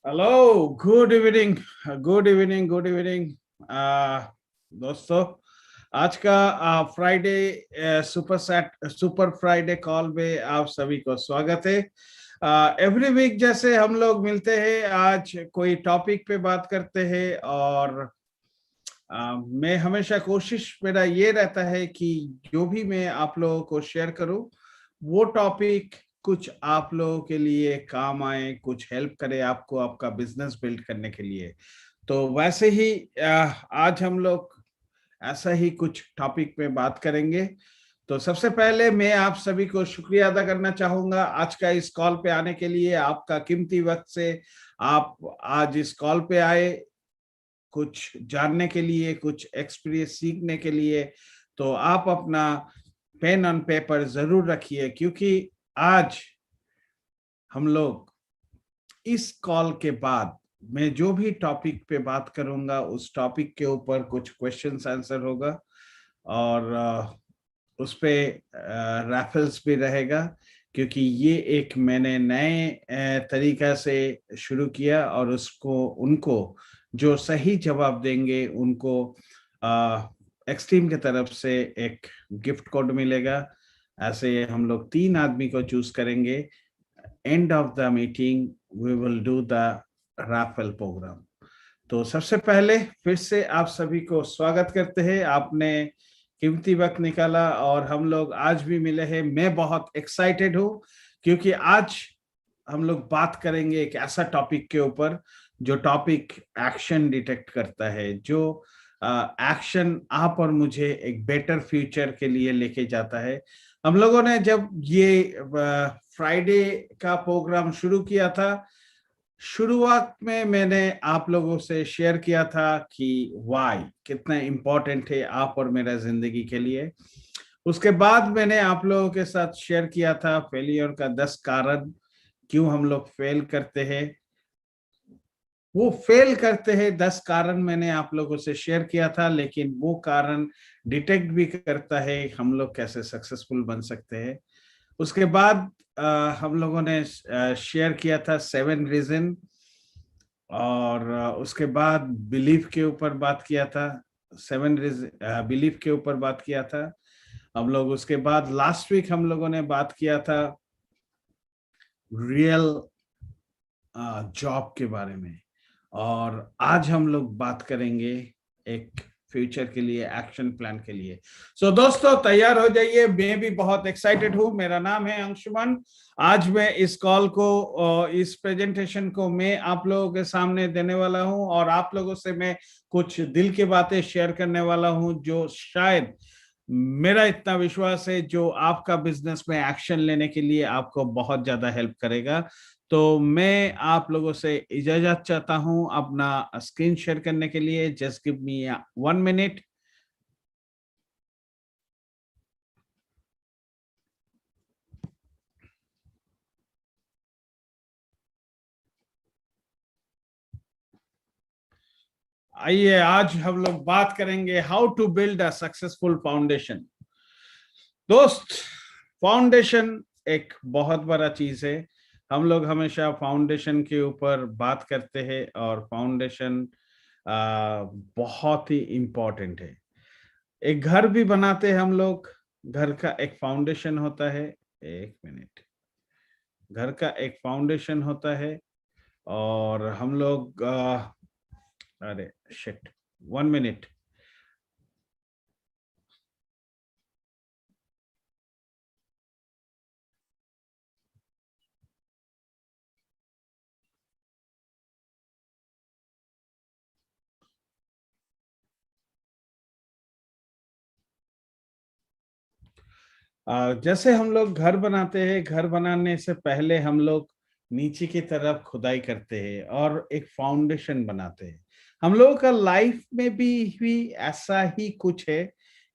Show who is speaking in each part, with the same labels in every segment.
Speaker 1: Hello, good evening. Good evening, good evening दोस्तों। आज का फ्राइडे सुपर फ्राइडे कॉल में आप सभी को स्वागत है। एवरी वीक जैसे हम लोग मिलते हैं, आज कोई टॉपिक पे बात करते हैं और मैं हमेशा मेरा ये रहता है कि जो भी मैं आप लोगों को शेयर करूं वो टॉपिक कुछ आप लोगों के लिए काम आए, कुछ हेल्प करे आपको आपका बिजनेस बिल्ड करने के लिए। तो वैसे ही आज हम लोग ऐसा ही कुछ टॉपिक पे बात करेंगे। तो सबसे पहले मैं आप सभी को शुक्रिया अदा करना चाहूंगा आज का इस कॉल पे आने के लिए। आपका कीमती वक्त से आप आज इस कॉल पे आए कुछ जानने के लिए, कुछ एक्सपीरियंस सीखने के लिए। तो आप अपना पेन ऑन पेपर जरूर रखिए, क्योंकि आज हम लोग इस कॉल के बाद मैं जो भी टॉपिक पे बात करूंगा उस टॉपिक के ऊपर कुछ क्वेश्चंस आंसर होगा और उस पे रैफल्स भी रहेगा, क्योंकि ये एक मैंने नए तरीका से शुरू किया और उसको उनको जो सही जवाब देंगे उनको एक्सट्रीम की तरफ से एक गिफ्ट कोड मिलेगा। ऐसे हम लोग 3 आदमी को चूज करेंगे। End of the meeting we will do the raffle programme. तो सबसे पहले फिर से आप सभी को स्वागत करते हैं। आपने कीमती वक्त निकाला और हम लोग आज भी मिले हैं। मैं बहुत एक्साइटेड हूँ, क्योंकि आज हम लोग बात करेंगे एक ऐसा टॉपिक के ऊपर जो टॉपिक एक्शन डिटेक्ट करता है, जो एक्शन आप और मुझे एक बेटर फ्यूचर के लिए लेके जाता है। हम लोगों ने जब ये फ्राइडे का प्रोग्राम शुरू किया था, शुरुआत में मैंने आप लोगों से शेयर किया था कि वाई कितना इम्पोर्टेंट है आप और मेरा जिंदगी के लिए। उसके बाद मैंने आप लोगों के साथ शेयर किया था फेलियर का 10 कारण, क्यों हम लोग फेल करते हैं। वो फेल करते हैं 10 कारण मैंने आप लोगों से शेयर किया था, लेकिन वो कारण डिटेक्ट भी करता है हम लोग कैसे सक्सेसफुल बन सकते हैं। उसके बाद हम लोगों ने शेयर किया था 7 रीजन, और उसके बाद बिलीफ के ऊपर बात किया था। 7 रीजन बिलीफ के ऊपर बात किया था हम लोग। उसके बाद लास्ट वीक हम लोगों ने बात किया था रियल जॉब के बारे में। और आज हम लोग बात करेंगे एक फ्यूचर के लिए, एक्शन प्लान के लिए। सो दोस्तों तैयार हो जाइए, मैं भी बहुत एक्साइटेड हूँ। मेरा नाम है अंशुमन। आज मैं इस कॉल को, इस प्रेजेंटेशन को मैं आप लोगों के सामने देने वाला हूँ और आप लोगों से मैं कुछ दिल की बातें शेयर करने वाला हूँ, जो शायद मेरा इतना विश्वास है जो आपका बिजनेस में एक्शन लेने के लिए आपको बहुत ज्यादा हेल्प करेगा। तो मैं आप लोगों से इजाजत चाहता हूं अपना स्क्रीन शेयर करने के लिए। Just give me 1 minute. आइए, आज हम लोग बात करेंगे how to build a successful foundation. दोस्त, फाउंडेशन एक बहुत बड़ा चीज है। हम लोग हमेशा फाउंडेशन के ऊपर बात करते हैं और फाउंडेशन बहुत ही इम्पोर्टेंट है। एक घर भी बनाते हैं हम लोग, घर का एक फाउंडेशन होता है। 1 मिनट। घर का एक फाउंडेशन होता है और हम लोग अरे शिट, 1 मिनट। जैसे हम लोग घर बनाते हैं, घर बनाने से पहले हम लोग नीचे की तरफ खुदाई करते हैं और एक फाउंडेशन बनाते हैं। हम लोगों का लाइफ में भी ऐसा ही कुछ है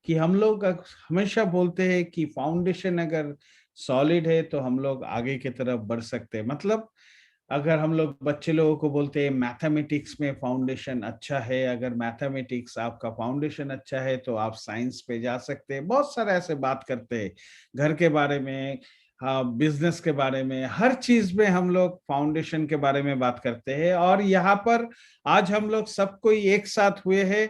Speaker 1: कि हम लोग हमेशा बोलते हैं कि फाउंडेशन अगर सॉलिड है तो हम लोग आगे की तरफ बढ़ सकते हैं। मतलब अगर हम लोग बच्चे लोगों को बोलते हैं मैथमेटिक्स में फाउंडेशन अच्छा है, अगर मैथमेटिक्स आपका फाउंडेशन अच्छा है तो आप साइंस पे जा सकते हैं। बहुत सारे ऐसे बात करते हैं घर के बारे में। हाँ, बिजनेस के बारे में, हर चीज में हम लोग फाउंडेशन के बारे में बात करते हैं। और यहाँ पर आज हम लोग सब कोई एक साथ हुए हैं,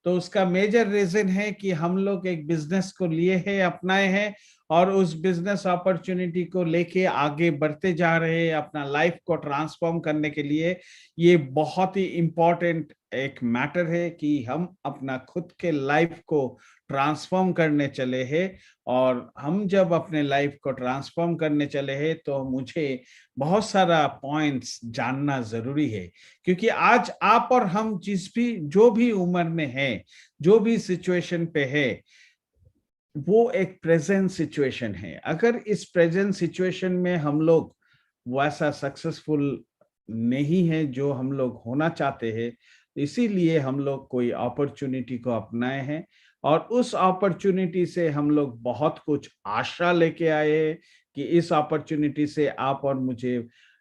Speaker 1: तो उसका मेजर रीजन है कि हम लोग एक बिजनेस को लिए हैं, अपनाए हैं, और उस बिजनेस अपॉर्चुनिटी को लेके आगे बढ़ते जा रहे हैं अपना लाइफ को ट्रांसफॉर्म करने के लिए। ये बहुत ही इम्पोर्टेंट एक मैटर है कि हम अपना खुद के लाइफ को ट्रांसफॉर्म करने चले हैं। और हम जब अपने लाइफ को ट्रांसफॉर्म करने चले हैं तो मुझे बहुत सारा पॉइंट्स जानना जरूरी है, क्योंकि आज आप और हम जो भी उम्र में है, जो भी सिचुएशन पे है, वो एक प्रेजेंट सिचुएशन है। अगर इस प्रेजेंट सिचुएशन में हम लोग वैसा सक्सेसफुल नहीं है जो हम लोग होना चाहते हैं, इसीलिए हम लोग कोई अपॉर्चुनिटी को अपनाए हैं, और उस अपॉर्चुनिटी से हम लोग बहुत कुछ आशा लेके आए हैं कि इस अपॉर्चुनिटी से आप और मुझे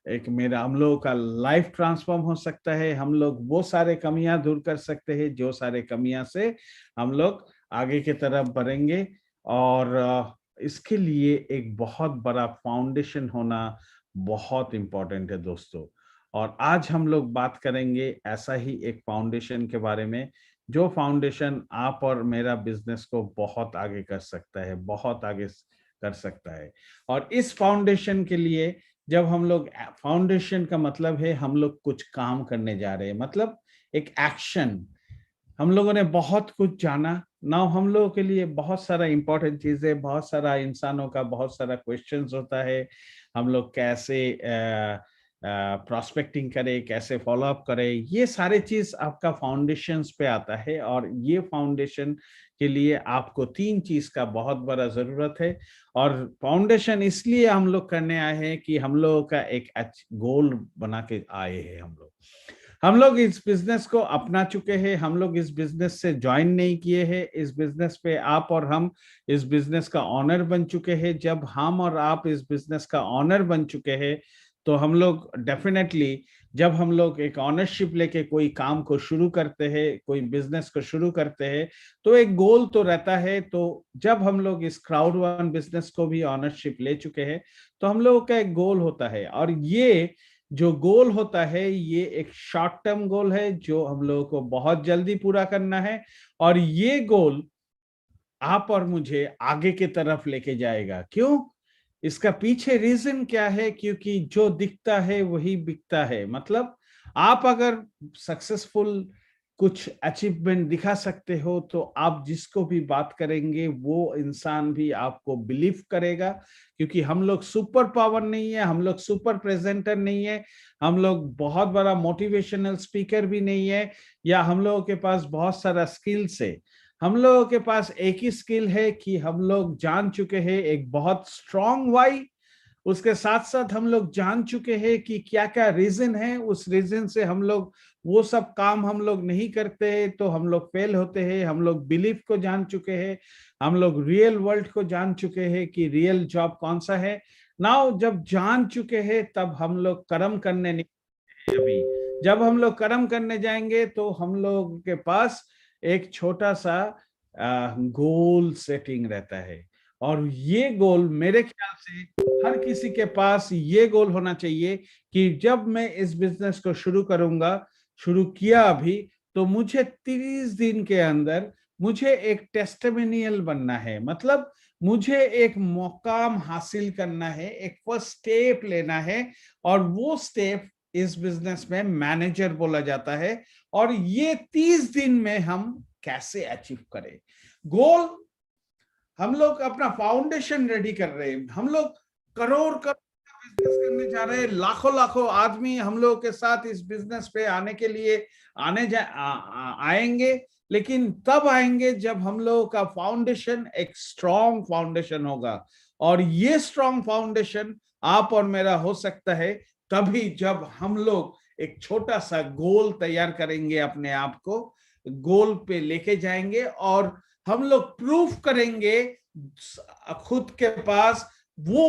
Speaker 1: एक मेरा हम लोगों का लाइफ ट्रांसफॉर्म हो सकता है। हम लोग वो सारे कमियां दूर कर सकते हैं जो सारे कमियां से हम लोग आगे की तरफ बढ़ेंगे। और इसके लिए एक बहुत बड़ा फाउंडेशन होना बहुत इम्पोर्टेंट है दोस्तों। और आज हम लोग बात करेंगे ऐसा ही एक फाउंडेशन के बारे में, जो फाउंडेशन आप और मेरा बिजनेस को बहुत आगे कर सकता है, बहुत आगे कर सकता है। और इस फाउंडेशन के लिए, जब हम लोग, फाउंडेशन का मतलब है हम लोग कुछ काम करने जा रहे हैं, मतलब एक एक्शन। हम लोगों ने बहुत कुछ जाना ना, हम लोगों के लिए बहुत सारा इंपॉर्टेंट चीजें, बहुत सारा इंसानों का बहुत सारा क्वेश्चंस होता है। हम लोग कैसे प्रोस्पेक्टिंग करें, कैसे फॉलो अप करें, ये सारे चीज आपका फाउंडेशंस पे आता है। और ये फाउंडेशन के लिए आपको तीन चीज का बहुत बड़ा जरूरत है। और फाउंडेशन इसलिए हम लोग करने आए हैं कि हम लोगों का एक गोल बना के आए हैं। हम लोग इस बिजनेस को अपना चुके हैं, हम लोग इस बिजनेस से ज्वाइन नहीं किए हैं। इस बिजनेस पे आप और हम इस बिजनेस का ऑनर बन चुके हैं। जब हम और आप इस बिजनेस का ऑनर बन चुके हैं, तो हम लोग डेफिनेटली, जब हम लोग एक ऑनरशिप लेके कोई काम को शुरू करते हैं, कोई बिजनेस को शुरू करते हैं, तो एक गोल तो रहता है। तो जब हम लोग इस क्राउड वन बिजनेस को भी ऑनरशिप ले चुके हैं, तो हम लोगों का एक गोल होता है। और ये जो गोल होता है, ये एक शॉर्ट टर्म गोल है जो हम लोगों को बहुत जल्दी पूरा करना है। और ये गोल आप और मुझे आगे की तरफ लेके जाएगा। क्यों? इसका पीछे रीजन क्या है? क्योंकि जो दिखता है वही बिकता है। मतलब आप अगर सक्सेसफुल कुछ अचीवमेंट दिखा सकते हो, तो आप जिसको भी बात करेंगे वो इंसान भी आपको बिलीव करेगा। क्योंकि हम लोग सुपर पावर नहीं है, हम लोग सुपर प्रेजेंटर नहीं है, हम लोग बहुत बड़ा मोटिवेशनल स्पीकर भी नहीं है, या हम लोगों के पास बहुत सारा स्किल्स है। हम लोगों के पास एक ही स्किल है कि हम लोग जान चुके हैं एक बहुत स्ट्रॉन्ग वाई। उसके साथ साथ हम लोग जान चुके हैं कि क्या क्या रीजन है, उस रीजन से हम लोग वो सब काम हम लोग नहीं करते तो हम लोग फेल होते हैं। हम लोग बिलीफ को जान चुके हैं, हम लोग रियल वर्ल्ड को जान चुके हैं कि रियल जॉब कौन सा है। नाउ जब जान चुके हैं, तब हम लोग कर्म करने निकले। अभी जब हम लोग कर्म करने जाएंगे, तो हम लोग के पास एक छोटा सा गोल सेटिंग रहता है। और ये गोल मेरे ख्याल से हर किसी के पास ये गोल होना चाहिए कि जब मैं इस बिजनेस को शुरू करूंगा, शुरू किया अभी, तो मुझे 30 दिन के अंदर मुझे एक टेस्टिमोनियल बनना है। मतलब मुझे एक मुकाम हासिल करना है, एक फर्स्ट स्टेप लेना है। और वो स्टेप इस बिजनेस में मैनेजर बोला जाता है। और ये 30 दिन में हम कैसे अचीव करें गोल। हम लोग अपना फाउंडेशन रेडी कर रहे हैं, हम लोग करोड़ करोड़ बिजनेस करने जा रहे हैं, लाखों लाखों आदमी हम लोग के साथ इस बिजनेस पे आने के लिए आएंगे। लेकिन तब आएंगे जब हम लोगों का फाउंडेशन एक स्ट्रॉन्ग फाउंडेशन होगा। और ये स्ट्रॉन्ग फाउंडेशन आप और मेरा हो सकता है तभी जब हम लोग एक छोटा सा गोल तैयार करेंगे, अपने आप को गोल पे लेके जाएंगे, और हम लोग प्रूफ करेंगे खुद के पास। वो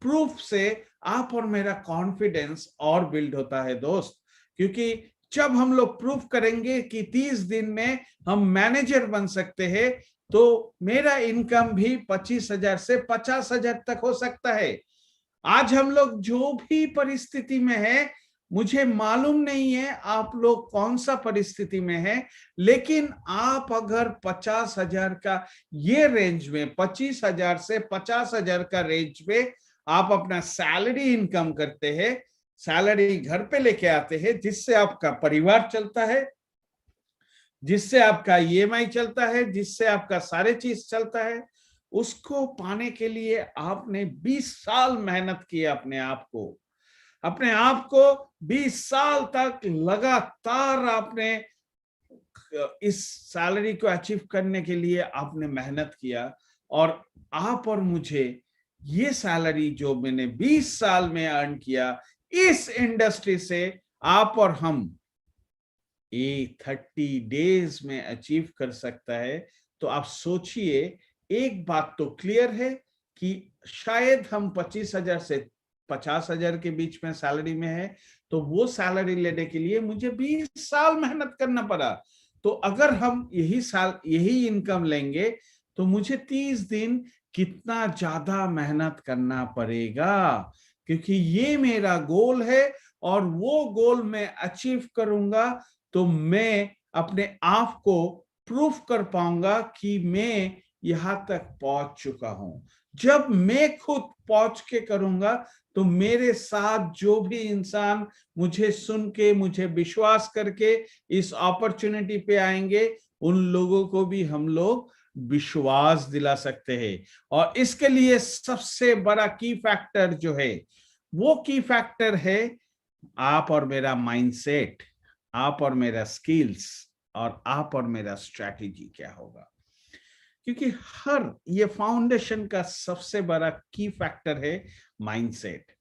Speaker 1: प्रूफ से आप और मेरा कॉन्फिडेंस और बिल्ड होता है दोस्त। क्योंकि जब हम लोग प्रूफ करेंगे कि 30 दिन में हम मैनेजर बन सकते हैं, तो मेरा इनकम भी 25,000 से 50,000 तक हो सकता है। आज हम लोग जो भी परिस्थिति में है, मुझे मालूम नहीं है आप लोग कौन सा परिस्थिति में है, लेकिन आप अगर 50,000 का ये रेंज में, 25,000 से 50,000 का रेंज में आप अपना सैलरी इनकम करते हैं, सैलरी घर पे लेके आते हैं, जिससे आपका परिवार चलता है, जिससे आपका ईएमआई चलता है, जिससे आपका सारे चीज चलता है, उसको पाने के लिए आपने 20 साल मेहनत की अपने आप को 20 साल तक लगातार आपने इस सैलरी को अचीव करने के लिए आपने मेहनत किया। और आप और मुझे ये सैलरी जो मैंने 20 साल में अर्न किया इस इंडस्ट्री से, आप और हम ये 30 डेज में अचीव कर सकता है। तो आप सोचिए, एक बात तो क्लियर है कि शायद हम 25,000 से 50,000 के बीच में सैलरी में है, तो वो सैलरी लेने के लिए मुझे 20 साल मेहनत करना पड़ा। तो अगर हम यही इनकम लेंगे तो मुझे 30 दिन कितना ज्यादा मेहनत करना पड़ेगा, क्योंकि ये मेरा गोल है और वो गोल मैं अचीव करूंगा तो मैं अपने आप को प्रूफ कर पाऊंगा कि मैं यहां तक पहुंच चुका हूं। जब मैं खुद पहुंच के करूंगा तो मेरे साथ जो भी इंसान मुझे सुन के, मुझे विश्वास करके इस अपॉर्चुनिटी पे आएंगे, उन लोगों को भी हम लोग विश्वास दिला सकते हैं। और इसके लिए सबसे बड़ा की फैक्टर जो है, वो की फैक्टर है आप और मेरा माइंडसेट, आप और मेरा स्किल्स, और आप और मेरा स्ट्रैटेजी क्या होगा। क्योंकि ये फाउंडेशन का सबसे बड़ा की फैक्टर है माइंडसेट।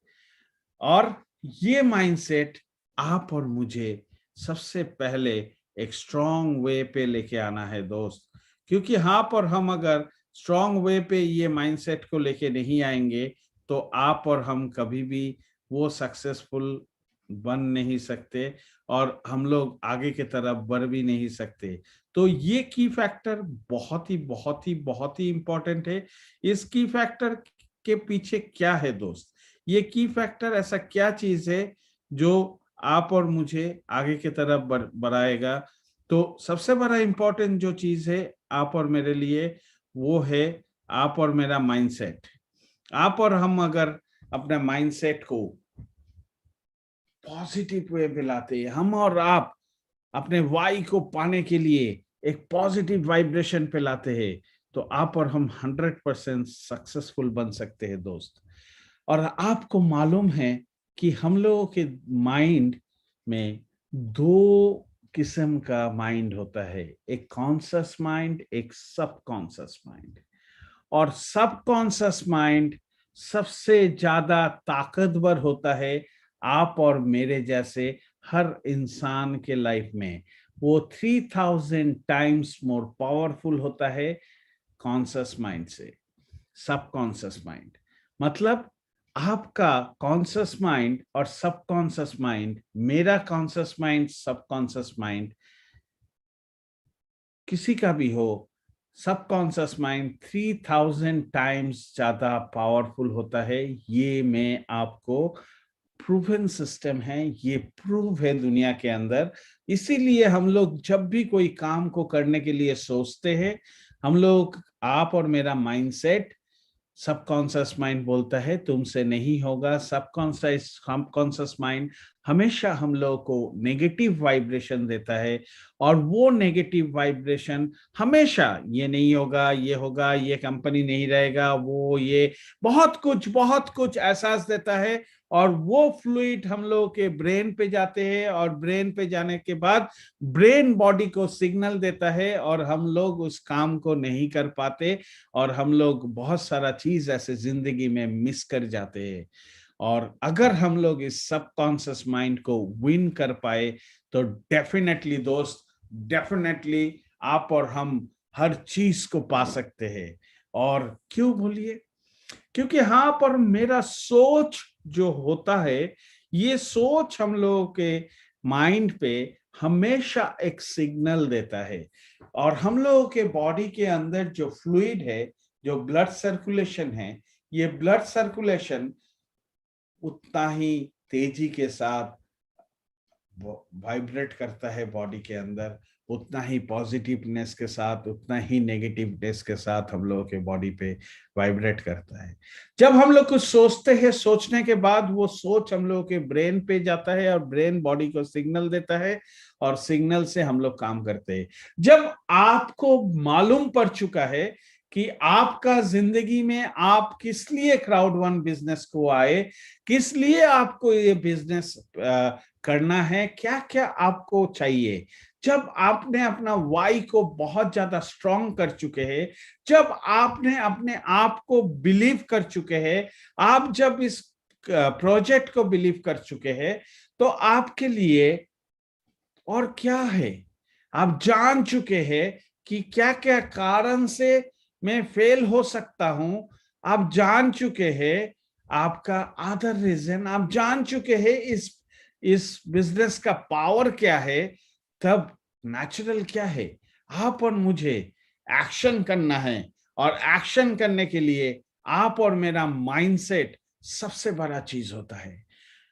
Speaker 1: और ये माइंडसेट आप और मुझे सबसे पहले एक स्ट्रॉन्ग वे पे लेके आना है दोस्त। क्योंकि आप और हम अगर स्ट्रॉन्ग वे पे ये माइंडसेट को लेके नहीं आएंगे तो आप और हम कभी भी वो सक्सेसफुल बन नहीं सकते और हम लोग आगे की तरफ बढ़ भी नहीं सकते। तो ये की फैक्टर बहुत ही बहुत ही बहुत ही इंपॉर्टेंट है। इस की फैक्टर के पीछे क्या है दोस्त? ये की फैक्टर ऐसा क्या चीज है जो आप और मुझे आगे की तरफ बढ़ाएगा? तो सबसे बड़ा इंपॉर्टेंट जो चीज है आप और मेरे लिए, वो है आप और मेरा माइंडसेट। आप और हम अगर अपने माइंडसेट को पॉजिटिव वे में लाते हैं, हम और आप अपने वाई को पाने के लिए एक पॉजिटिव वाइब्रेशन पे लाते हैं, तो आप और हम 100% सक्सेसफुल बन सकते हैं दोस्त। और आपको मालूम है कि हम लोगों के माइंड में दो किस्म का माइंड होता है, एक कॉन्शियस माइंड, एक सब कॉन्शियस माइंड। और सब कॉन्शियस माइंड सबसे ज्यादा ताकतवर होता है आप और मेरे जैसे हर इंसान के लाइफ में। वो 3000 टाइम्स मोर पावरफुल होता है कॉन्शियस माइंड से, सब कॉन्शियस माइंड। मतलब आपका कॉन्शियस माइंड और सब कॉन्शियस माइंड, मेरा कॉन्शियस माइंड, सब कॉन्शियस माइंड, किसी का भी हो, सब कॉन्शियस माइंड 3000 टाइम्स ज्यादा पावरफुल होता है। ये मैं आपको प्रूवन सिस्टम है, ये प्रूव है दुनिया के अंदर। इसीलिए हम लोग जब भी कोई काम को करने के लिए सोचते हैं, हम लोग, आप और मेरा माइंडसेट, सबकॉन्शियस माइंड बोलता है तुमसे नहीं होगा। सबकॉन्शियस माइंड हमेशा हम लोगों को नेगेटिव वाइब्रेशन देता है, और वो नेगेटिव वाइब्रेशन हमेशा ये नहीं होगा, ये होगा, ये कंपनी नहीं रहेगा, वो ये बहुत कुछ एहसास देता है। और वो फ्लूइड हम लोगों के ब्रेन पे जाते हैं, और ब्रेन पे जाने के बाद ब्रेन बॉडी को सिग्नल देता है, और हम लोग उस काम को नहीं कर पाते, और हम लोग बहुत सारा चीज ऐसे जिंदगी में मिस कर जाते हैं। और अगर हम लोग इस सबकॉन्शियस माइंड को विन कर पाए तो डेफिनेटली दोस्त, डेफिनेटली आप और हम हर चीज को पा सकते हैं। और क्यों बोलिए? क्योंकि यहाँ पर मेरा सोच जो होता है, ये सोच हम लोगों के माइंड पे हमेशा एक सिग्नल देता है। और हम लोगों के बॉडी के अंदर जो फ्लूइड है, जो ब्लड सर्कुलेशन है, ये ब्लड सर्कुलेशन उतना ही तेजी के साथ वाइब्रेट करता है बॉडी के अंदर, उतना ही पॉजिटिवनेस के साथ, उतना ही नेगेटिवनेस के साथ हम लोगों के बॉडी पे वाइब्रेट करता है। जब हम लोग कुछ सोचते हैं, सोचने के बाद वो सोच हम लोगों के ब्रेन पे जाता है और ब्रेन बॉडी को सिग्नल देता है और सिग्नल से हम लोग काम करते हैं। जब आपको मालूम पड़ चुका है कि आपका जिंदगी में आप किस लिए क्राउड1 बिजनेस को आए, किस लिए आपको ये बिजनेस करना है, क्या क्या आपको चाहिए, जब आपने अपना वाई को बहुत ज्यादा स्ट्रॉन्ग कर चुके हैं, जब आपने अपने आप को बिलीव कर चुके हैं, आप जब इस प्रोजेक्ट को बिलीव कर चुके हैं, तो आपके लिए और क्या है, आप जान चुके हैं कि क्या क्या कारण से मैं फेल हो सकता हूं, आप जान चुके हैं आपका अदर रीजन, आप जान चुके हैं इस बिजनेस का पावर क्या है, तब नेचुरल क्या है, आप और मुझे एक्शन करना है। और एक्शन करने के लिए आप और मेरा माइंडसेट सबसे बड़ा चीज होता है।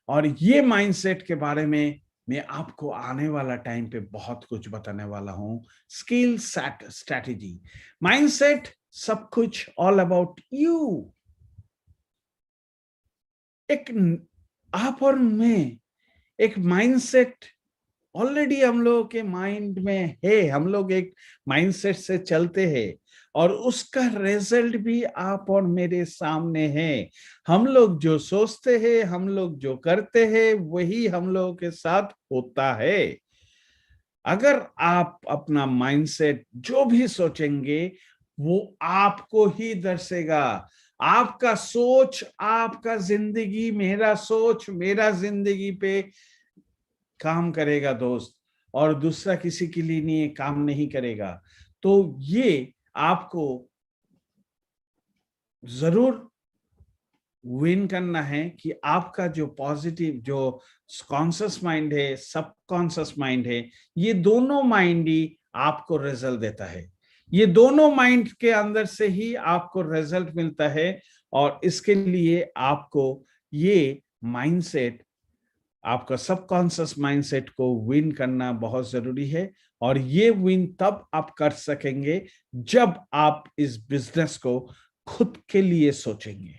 Speaker 1: और ये माइंडसेट के बारे में मैं आपको आने वाला टाइम पे बहुत कुछ बताने वाला हूं। स्किल सेट, स्ट्रैटेजी, माइंडसेट, सब कुछ ऑल अबाउट यू। एक आप और मैं, एक माइंडसेट ऑलरेडी हम लोगों के माइंड में है, हम लोग एक माइंडसेट से चलते हैं और उसका रिजल्ट भी आप और मेरे सामने है। हम लोग जो सोचते हैं, हम लोग जो करते हैं, वही हम लोगों के साथ होता है। अगर आप अपना माइंडसेट जो भी सोचेंगे वो आपको ही दर्शेगा। आपका सोच, आपका जिंदगी, मेरा सोच मेरा जिंदगी पे काम करेगा दोस्त, और दूसरा किसी के लिए नहीं काम नहीं करेगा। तो ये आपको जरूर विन करना है कि आपका जो पॉजिटिव, जो कॉन्शियस माइंड है, सब कॉन्शियस माइंड है, ये दोनों माइंड ही आपको रिजल्ट देता है। ये दोनों माइंड के अंदर से ही आपको रिजल्ट मिलता है। और इसके लिए आपको ये माइंडसेट, आपका सबकॉन्शियस माइंडसेट को विन करना बहुत जरूरी है। और ये विन तब आप कर सकेंगे जब आप इस बिजनेस को खुद के लिए सोचेंगे।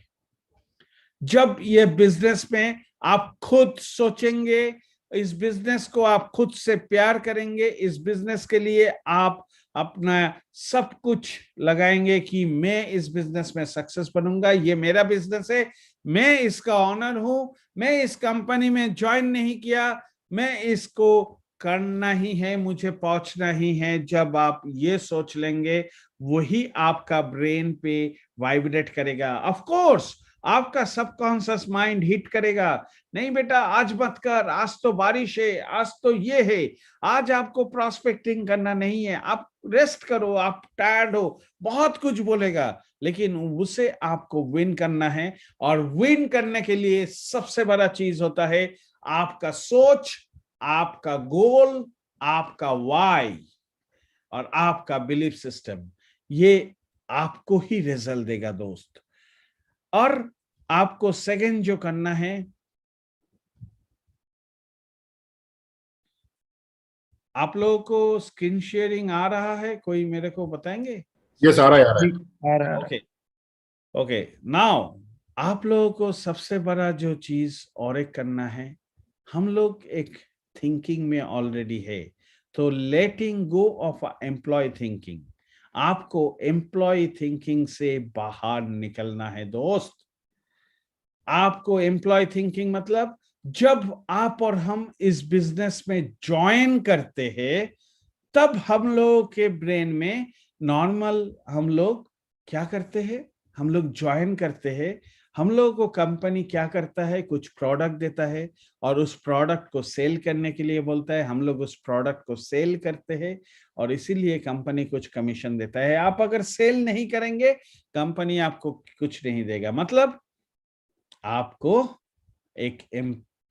Speaker 1: जब ये बिजनेस में आप खुद सोचेंगे, इस बिजनेस को आप खुद से प्यार करेंगे, इस बिजनेस के लिए आप अपना सब कुछ लगाएंगे कि मैं इस बिजनेस में सक्सेस बनूंगा, ये मेरा बिजनेस है, मैं इसका ऑनर हूं, मैं इस कंपनी में ज्वाइन नहीं किया, मैं इसको करना ही है, मुझे पहुंचना ही है। जब आप ये सोच लेंगे, वही आपका ब्रेन पे वाइब्रेट करेगा। ऑफ कोर्स आपका सबकॉन्शियस माइंड हिट करेगा, नहीं बेटा आज मत कर, आज तो बारिश है, आज तो ये है, आज आपको प्रॉस्पेक्टिंग करना नहीं है, आप रेस्ट करो, आप टायर्ड हो, बहुत कुछ बोलेगा। लेकिन उसे आपको विन करना है। और विन करने के लिए सबसे बड़ा चीज होता है आपका सोच, आपका गोल, आपका वाई और आपका बिलीफ सिस्टम। ये आपको ही रिजल्ट देगा दोस्त। और आपको सेकंड जो करना है, आप लोगों को स्क्रीन शेयरिंग आ रहा है, कोई मेरे को बताएंगे?
Speaker 2: ये सारा यार है।
Speaker 3: आ रहा है।
Speaker 1: ओके ओके, नाउ आप लोगों को सबसे बड़ा जो चीज और एक करना है, हम लोग एक थिंकिंग में ऑलरेडी है, तो लेटिंग गो ऑफ एम्प्लॉय थिंकिंग। आपको एम्प्लॉय थिंकिंग से बाहर निकलना है दोस्त। आपको एम्प्लॉय थिंकिंग मतलब, जब आप और हम इस बिजनेस में ज्वाइन करते हैं, तब हम लोगों के ब्रेन में नॉर्मल, हम लोग क्या करते हैं, हम लोग ज्वाइन करते हैं, हम लोगों को कंपनी क्या करता है, कुछ प्रोडक्ट देता है और उस प्रोडक्ट को सेल करने के लिए बोलता है, हम लोग उस प्रोडक्ट को सेल करते हैं और इसीलिए कंपनी कुछ कमीशन देता है। आप अगर सेल नहीं करेंगे, कंपनी आपको कुछ नहीं देगा। मतलब आपको एक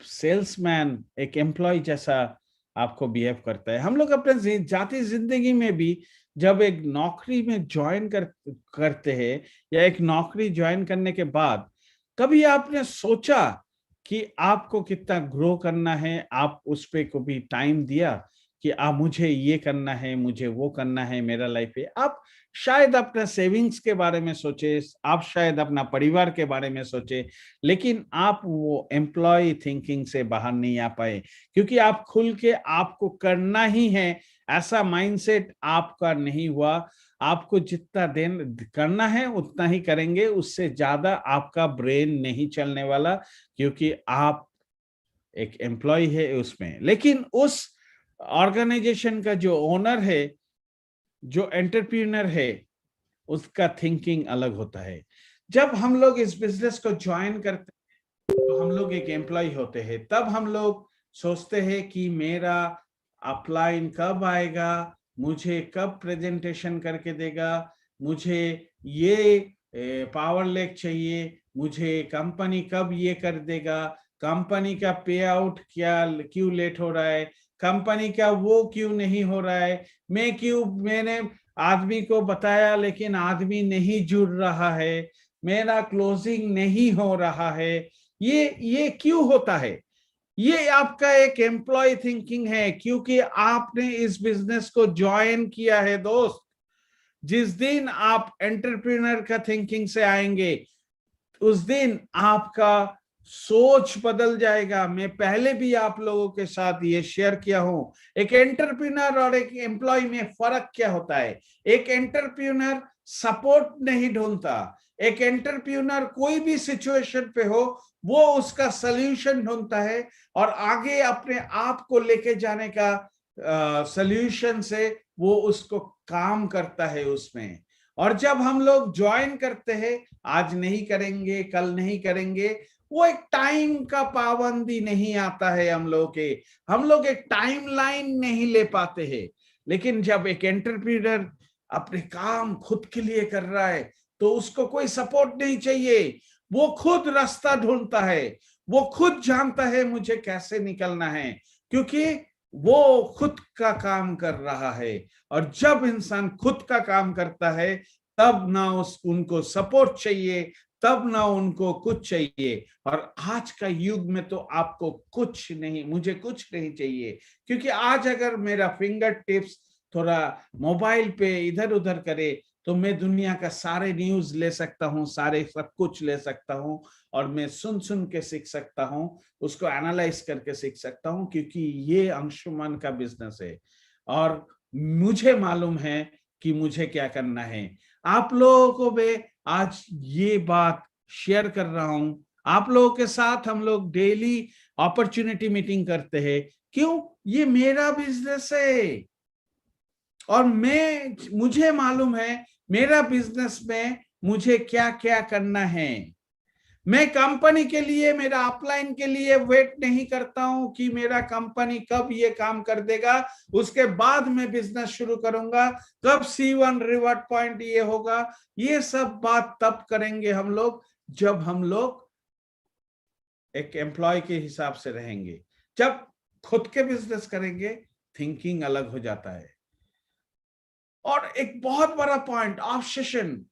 Speaker 1: सेल्समैन, एक एम्प्लॉय जैसा आपको बिहेव करता है। हम लोग अपने जाती जिंदगी में भी जब एक नौकरी में ज्वाइन करते हैं या एक नौकरी ज्वाइन करने के बाद, कभी आपने सोचा कि आपको कितना ग्रो करना है, आप उस पे कभी टाइम दिया कि मुझे ये करना है, मुझे वो करना है मेरा लाइफ है। आप शायद अपना सेविंग्स के बारे में सोचे, आप शायद अपना परिवार के बारे में सोचे, लेकिन आप वो एम्प्लॉय थिंकिंग से बाहर नहीं आ पाए, क्योंकि आप खुल के आपको करना ही है ऐसा माइंडसेट आपका नहीं हुआ। आपको जितना दिन करना है उतना ही करेंगे, उससे ज्यादा आपका ब्रेन नहीं चलने वाला, क्योंकि आप एक एम्प्लॉय है उसमें। लेकिन उस ऑर्गेनाइजेशन का जो ओनर है, जो एंटरप्रेन्योर है, उसका थिंकिंग अलग होता है। जब हम लोग इस बिजनेस को ज्वाइन करते हैं तो हम लोग एक एम्प्लॉय होते हैं, तब हम लोग सोचते हैं कि मेरा अपलाइन कब आएगा, मुझे कब प्रेजेंटेशन करके देगा, मुझे ये पावर लेक चाहिए, मुझे कंपनी कब ये कर देगा, कंपनी का पे आउट क्या क्यों लेट हो रहा है, कंपनी का वो क्यों नहीं हो रहा है, मैंने आदमी को बताया लेकिन आदमी नहीं जुड़ रहा है, मेरा क्लोजिंग नहीं हो रहा है, ये क्यों होता है? ये आपका एक एम्प्लॉय थिंकिंग है, क्योंकि आपने इस बिजनेस को ज्वाइन किया है दोस्त। जिस दिन आप एंटरप्रेन्योर का थिंकिंग से आएंगे, उस दिन आपका सोच बदल जाएगा। मैं पहले भी आप लोगों के साथ ये शेयर किया हूं, एक एंटरप्रेन्योर और एक एम्प्लॉय में फर्क क्या होता है। एक एंटरप्रेन्योर सपोर्ट नहीं ढूंढता, एक एंटरप्रेन्योर कोई भी सिचुएशन पे हो वो उसका सल्यूशन ढूंढता है और आगे अपने आप को लेके जाने का सल्यूशन से वो उसको काम करता है उसमें। और जब हम लोग ज्वाइन करते हैं, आज नहीं करेंगे कल नहीं करेंगे, वो एक टाइम का पाबंदी नहीं आता है हम लोग एक टाइम लाइन नहीं ले पाते हैं। लेकिन जब एक एंटरप्रेन्योर अपने काम खुद के लिए कर रहा है तो उसको कोई सपोर्ट नहीं चाहिए, वो खुद रास्ता ढूंढता है, वो खुद जानता है मुझे कैसे निकलना है, क्योंकि वो खुद का काम कर रहा है। और जब इंसान खुद का काम करता है तब ना उनको सपोर्ट चाहिए, तब ना उनको कुछ चाहिए। और आज का युग में तो आपको कुछ नहीं, मुझे कुछ नहीं चाहिए, क्योंकि आज अगर मेरा फिंगर टिप्स थोड़ा मोबाइल पे इधर उधर करे तो मैं दुनिया का सारे न्यूज ले सकता हूँ, सारे सब कुछ ले सकता हूँ, और मैं सुन सुन के सीख सकता हूँ, उसको एनालाइज करके सीख सकता हूँ, क्योंकि ये अंशुमान का बिजनेस है और मुझे मालूम है कि मुझे क्या करना है। आप लोगों को मैं आज ये बात शेयर कर रहा हूं, आप लोगों के साथ हम लोग डेली अपॉर्चुनिटी मीटिंग करते हैं। क्यों? ये मेरा बिजनेस है और मुझे मालूम है मेरा बिजनेस में मुझे क्या क्या करना है। मैं कंपनी के लिए, मेरा अपलाइन के लिए वेट नहीं करता हूं कि मेरा कंपनी कब ये काम कर देगा, उसके बाद मैं बिजनेस शुरू करूंगा, कब C1 रिवॉर्ड पॉइंट ये होगा। ये सब बात तब करेंगे हम लोग जब हम लोग एक एम्प्लॉय के हिसाब से रहेंगे। जब खुद के बिजनेस करेंगे थिंकिंग अलग हो जाता है। और एक बहुत बड़ा पॉइंट, ऑब्सेशन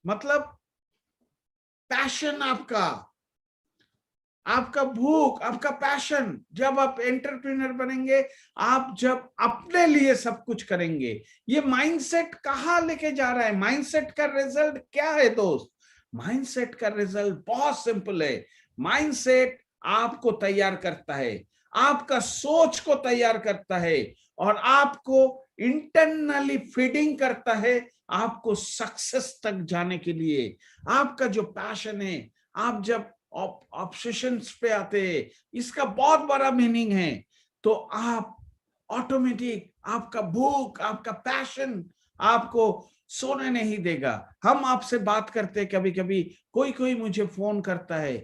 Speaker 1: मतलब पैशन, आपका भूख, आपका पैशन। जब आप एंटरप्रेन्योर बनेंगे, आप जब अपने लिए सब कुछ करेंगे, ये माइंडसेट कहाँ लेके जा रहा है? माइंडसेट का रिजल्ट क्या है दोस्त? माइंडसेट का रिजल्ट बहुत सिंपल है। माइंडसेट आपको तैयार करता है, आपका सोच को तैयार करता है और आपको इंटरनली फीडिंग करता है आपको सक्सेस तक जाने के लिए। आपका जो पैशन है, आप जब ऑब्सेशंस पे आते हैं, इसका बहुत बड़ा मीनिंग है। तो आप ऑटोमेटिक, आपका भूख, आपका पैशन आपको सोने नहीं देगा। हम आपसे बात करते हैं, कभी कभी कोई कोई मुझे फोन करता है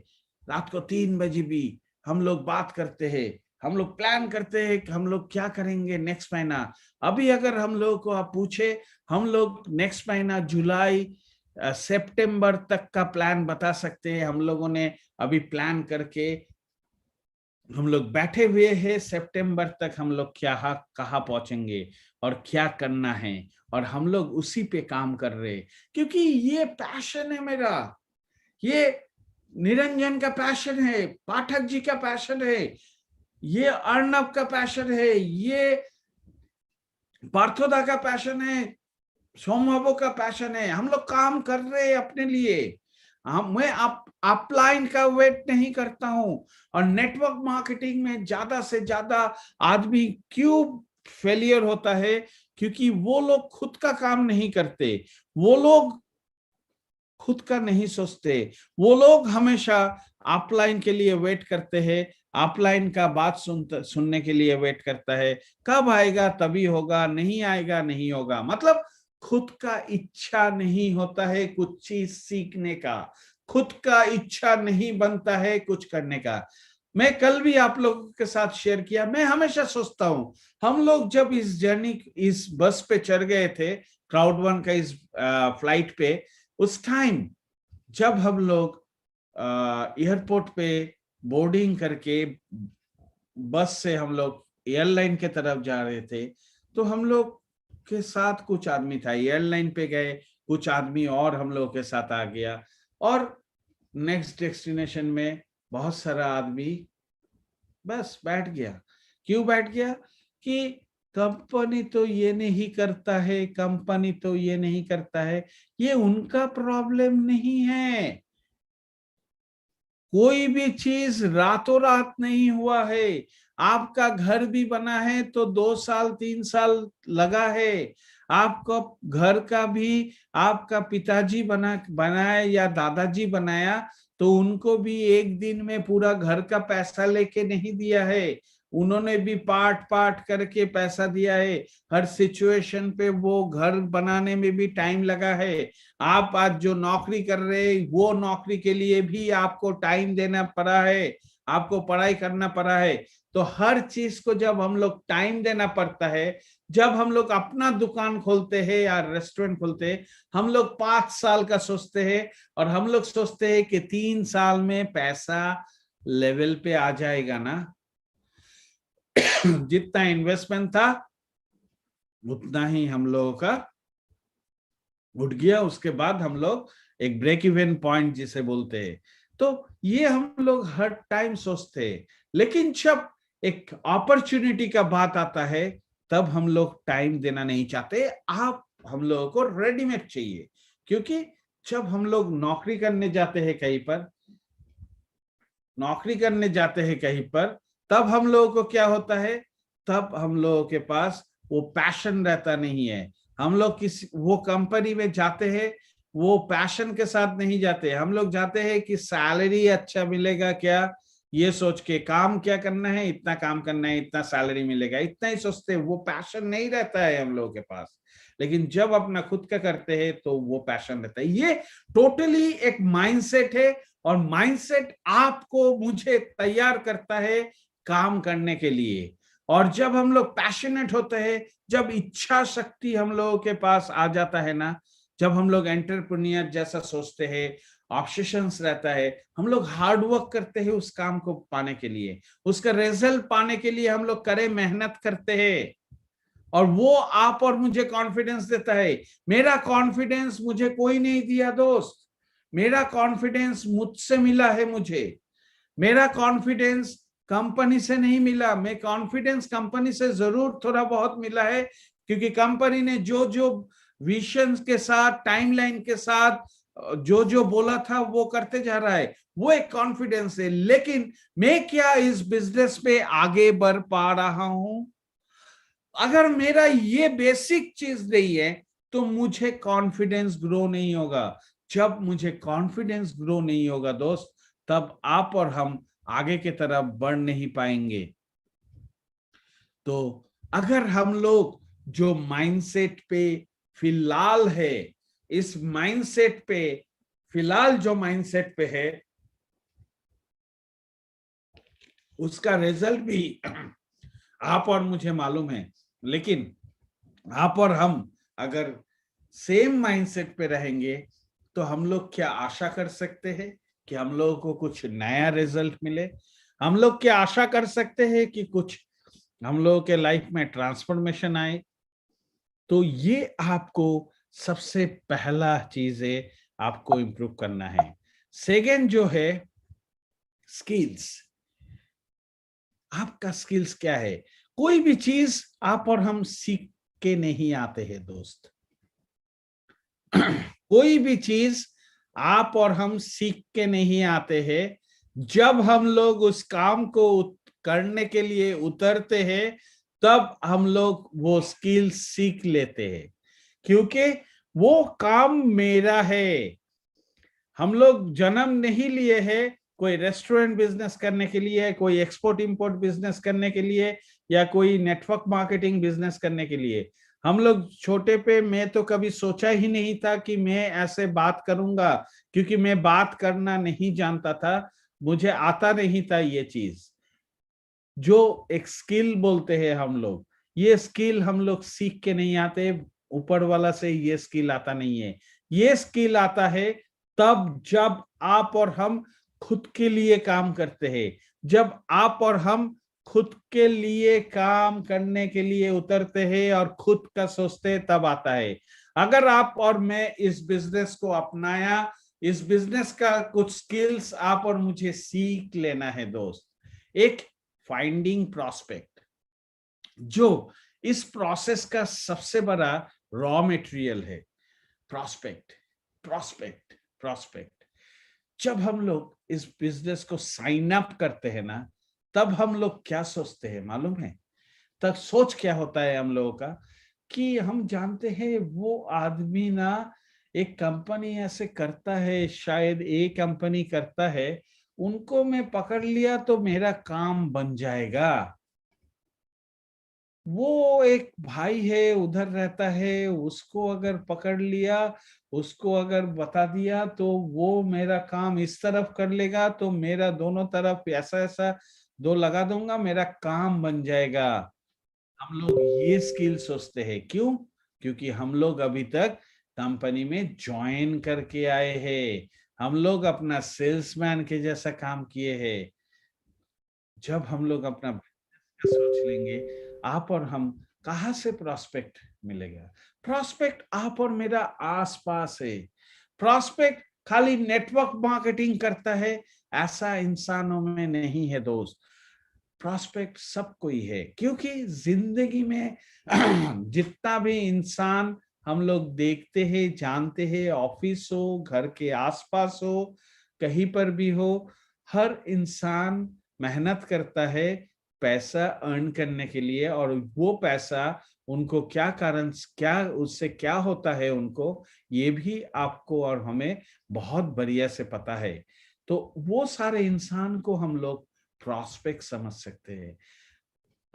Speaker 1: रात को 3 बजे भी, हम लोग बात करते हैं, हम लोग प्लान करते हैं कि हम लोग क्या करेंगे नेक्स्ट महीना। अभी अगर हम लोग को आप पूछे, हम लोग नेक्स्ट महीना जुलाई सितंबर तक का प्लान बता सकते हैं। हम लोगों ने अभी प्लान करके हम लोग बैठे हुए हैं, सितंबर तक हम लोग क्या कहाँ पहुंचेंगे और क्या करना है, और हम लोग उसी पे काम कर रहे हैं, क्योंकि ये पैशन है मेरा। ये निरंजन का पैशन है, पाठक जी का पैशन है, ये अर्णव का पैशन है, ये पार्थोदा का पैशन है, सोमबाबू का पैशन है। हम लोग काम कर रहे हैं अपने लिए। मैं अपलाइन का वेट नहीं करता हूं। और नेटवर्क मार्केटिंग में ज्यादा से ज्यादा आदमी क्यों फेलियर होता है? क्योंकि वो लोग खुद का काम नहीं करते, वो लोग खुद का नहीं सोचते, वो लोग हमेशा अपलाइन के लिए वेट करते हैं। अपलाइन का बात सुनने के लिए वेट करता है, कब आएगा तभी होगा, नहीं आएगा नहीं होगा। मतलब खुद का इच्छा नहीं होता है कुछ चीज सीखने का, खुद का इच्छा नहीं बनता है कुछ करने का। मैं कल भी आप लोगों के साथ शेयर किया, मैं हमेशा सोचता हूं, हम लोग जब इस जर्नी, इस बस पे चढ़ गए थे, क्राउड वन का इस फ्लाइट पे, उस टाइम जब हम लोग एयरपोर्ट पे बोर्डिंग करके बस से हम लोग एयरलाइन के तरफ जा रहे थे, तो हम लोग के साथ कुछ आदमी था, एयरलाइन पे गए, कुछ आदमी और हम लोग के साथ आ गया, और नेक्स्ट डेस्टिनेशन में बहुत सारा आदमी बस बैठ गया। क्यों बैठ गया? कि कंपनी तो ये नहीं करता है, कंपनी तो ये नहीं करता है। ये उनका प्रॉब्लम नहीं है। कोई भी चीज रातों रात नहीं हुआ है। आपका घर भी बना है तो 2 साल 3 साल लगा है। आपको घर का भी आपका पिताजी बनाया या दादाजी बनाया, तो उनको भी एक दिन में पूरा घर का पैसा लेके नहीं दिया है, उन्होंने भी पार्ट पार्ट करके पैसा दिया है। हर सिचुएशन पे वो घर बनाने में भी टाइम लगा है। आप आज जो नौकरी कर रहे हैं, वो नौकरी के लिए भी आपको टाइम देना पड़ा है, आपको पढ़ाई करना पड़ा है। तो हर चीज को जब हम लोग टाइम देना पड़ता है, जब हम लोग अपना दुकान खोलते हैं या रेस्टोरेंट खोलते हैं, हम लोग 5 साल का सोचते हैं, और हम लोग सोचते हैं कि 3 साल में पैसा लेवल पे आ जाएगा ना। जितना इन्वेस्टमेंट था उतना ही हम लोगों का उठ गया। उसके बाद हम लोग एक ब्रेक इवन पॉइंट जिसे बोलते हैं, तो ये हम लोग हर टाइम सोचते हैं। लेकिन जब एक अपॉर्चुनिटी का बात आता है, तब हम लोग टाइम देना नहीं चाहते। आप हम लोगों को रेडीमेड चाहिए। क्योंकि जब हम लोग नौकरी करने जाते हैं कहीं पर, नौकरी करने जाते हैं कहीं पर, तब हम लोगों को क्या होता है? तब हम लोगों के पास वो पैशन रहता नहीं है। हम लोग किसी वो कंपनी में जाते हैं, वो पैशन के साथ नहीं जाते। हम लोग जाते हैं कि सैलरी अच्छा मिलेगा क्या, ये सोच के काम क्या करना है, इतना काम करना है, इतना सैलरी मिलेगा, इतना ही सोचते हैं। वो पैशन नहीं रहता है हम लोगों के पास। लेकिन जब अपना खुद का करते हैं तो वो पैशन रहता है। ये टोटली एक माइंडसेट है, और माइंडसेट आपको मुझे तैयार करता है काम करने के लिए। और जब हम लोग पैशनेट होते हैं, जब इच्छा शक्ति हम लोगों के पास आ जाता है ना, जब हम लोग एंटरप्रेन्योर जैसा सोचते हैं, ऑब्सेशंस रहता है, हम लोग हार्ड वर्क करते हैं उस काम को पाने के लिए, उसका रिजल्ट पाने के लिए हम लोग कड़े मेहनत करते हैं, और वो आप और मुझे कॉन्फिडेंस देता है। मेरा कॉन्फिडेंस मुझे कोई नहीं दिया दोस्त, मेरा कॉन्फिडेंस मुझसे मिला है। मुझे मेरा कॉन्फिडेंस कंपनी से नहीं मिला। मैं कॉन्फिडेंस कंपनी से जरूर थोड़ा बहुत मिला है, क्योंकि कंपनी ने जो जो विजन के साथ, टाइमलाइन के साथ जो जो बोला था वो करते जा रहा है, वो एक कॉन्फिडेंस है। लेकिन मैं क्या इस बिजनेस पे आगे बढ़ पा रहा हूं? अगर मेरा ये बेसिक चीज नहीं है, तो मुझे कॉन्फिडेंस ग्रो नहीं होगा। जब मुझे कॉन्फिडेंस ग्रो नहीं होगा दोस्त, तब आप और हम आगे की तरफ बढ़ नहीं पाएंगे। तो अगर हम लोग जो माइंडसेट पे फिलहाल है, इस माइंडसेट पे फिलहाल जो माइंडसेट पे है, उसका रिजल्ट भी आप और मुझे मालूम है। लेकिन आप और हम अगर सेम माइंडसेट पे रहेंगे, तो हम लोग क्या आशा कर सकते हैं कि हम लोगों को कुछ नया रिजल्ट मिले? हम लोग क्या आशा कर सकते हैं कि कुछ हम लोगों के लाइफ में ट्रांसफॉर्मेशन आए? तो ये आपको सबसे पहला चीज है, आपको इम्प्रूव करना है। सेकेंड जो है स्किल्स, आपका स्किल्स क्या है। कोई भी चीज आप और हम सीख के नहीं आते हैं दोस्त। कोई भी चीज आप और हम सीख के नहीं आते हैं। जब हम लोग उस काम को करने के लिए उतरते हैं तब हम लोग वो स्किल सीख लेते हैं, क्योंकि वो काम मेरा है। हम लोग जन्म नहीं लिए हैं कोई रेस्टोरेंट बिजनेस करने के लिए, कोई एक्सपोर्ट इंपोर्ट बिजनेस करने के लिए, या कोई नेटवर्क मार्केटिंग बिजनेस करने के लिए। हम लोग छोटे पे, मैं तो कभी सोचा ही नहीं था कि मैं ऐसे बात करूंगा, क्योंकि मैं बात करना नहीं जानता था, मुझे आता नहीं था ये चीज जो एक स्किल बोलते हैं हम लोग। ये स्किल हम लोग सीख के नहीं आते, ऊपर वाला से ये स्किल आता नहीं है। ये स्किल आता है तब जब आप और हम खुद के लिए काम करते हैं, जब आप और हम खुद के लिए काम करने के लिए उतरते हैं और खुद का सोचते हैं, तब आता है। अगर आप और मैं इस बिजनेस को अपनाया, इस बिजनेस का कुछ स्किल्स आप और मुझे सीख लेना है दोस्त। एक फाइंडिंग प्रॉस्पेक्ट, जो इस प्रोसेस का सबसे बड़ा रॉ मटेरियल है। Prospect, prospect, prospect. जब हम लोग इस बिजनेस को साइन अप करते हैं ना, तब हम लोग क्या सोचते हैं मालूम है। तब सोच क्या होता है हम लोगों का, कि हम जानते हैं वो आदमी ना एक कंपनी ऐसे करता है, शायद एक कंपनी करता है, उनको मैं पकड़ लिया तो मेरा काम बन जाएगा। वो एक भाई है उधर रहता है, उसको अगर पकड़ लिया, उसको अगर बता दिया तो वो मेरा काम इस तरफ कर लेगा, तो मेरा दोनों तरफ ऐसा ऐसा दो लगा दूंगा, मेरा काम बन जाएगा। हम लोग ये स्किल सोचते हैं, क्यों? क्योंकि हम लोग अभी तक कंपनी में ज्वाइन करके आए हैं, हम लोग अपना सेल्समैन के जैसा काम किए हैं। जब हम लोग अपना सोच लेंगे, आप और हम, कहां से प्रॉस्पेक्ट मिलेगा? प्रॉस्पेक्ट आप और मेरा आसपास है। प्रॉस्पेक्ट खाली नेटवर्क मार्केटिंग करता है ऐसा इंसानों में नहीं है दोस्त। प्रॉस्पेक्ट सब कोई है, क्योंकि जिंदगी में जितना भी इंसान हम लोग देखते हैं, जानते हैं, ऑफिस हो, घर के आसपास हो, कहीं पर भी हो, हर इंसान मेहनत करता है पैसा अर्न करने के लिए। और वो पैसा उनको क्या कारण, क्या उससे क्या होता है उनको, ये भी आपको और हमें बहुत बढ़िया से पता है। तो वो सारे इंसान को हम लोग प्रॉस्पेक्ट समझ सकते हैं।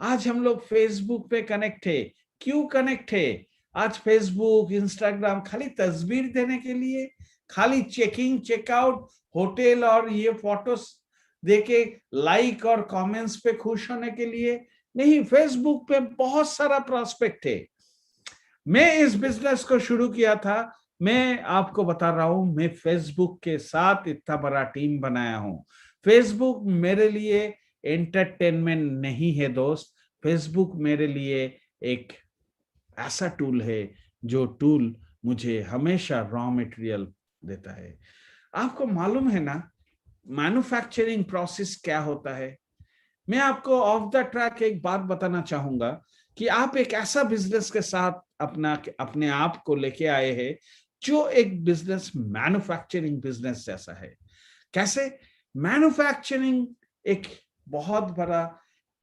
Speaker 1: आज हम लोग फेसबुक पे कनेक्ट है। क्यों कनेक्ट है? आज फेसबुक, इंस्टाग्राम खाली तस्वीर देने के लिए, खाली चेकिंग चेकआउट, होटल और ये फोटोस देके लाइक और कमेंट्स पे खुश होने के लिए नहीं। फेसबुक पे बहुत सारा प्रॉस्पेक्ट है। मैं इस बिजनेस को शुरू किया था, मैं आपको बता रहा हूं, मैं फेसबुक के साथ इतना बड़ा टीम बनाया हूं। फेसबुक मेरे लिए एंटरटेनमेंट नहीं है दोस्त। फेसबुक मेरे लिए एक ऐसा टूल है, जो टूल मुझे हमेशा रॉ मटेरियल देता है। आपको मालूम है ना मैन्युफैक्चरिंग प्रोसेस क्या होता है? मैं आपको ऑफ द ट्रैक एक बात बताना चाहूंगा, कि आप एक ऐसा बिजनेस के साथ अपने आप को लेके आए हैं, जो एक बिजनेस मैन्युफैक्चरिंग बिजनेस जैसा है। कैसे? मैन्युफैक्चरिंग एक बहुत बड़ा,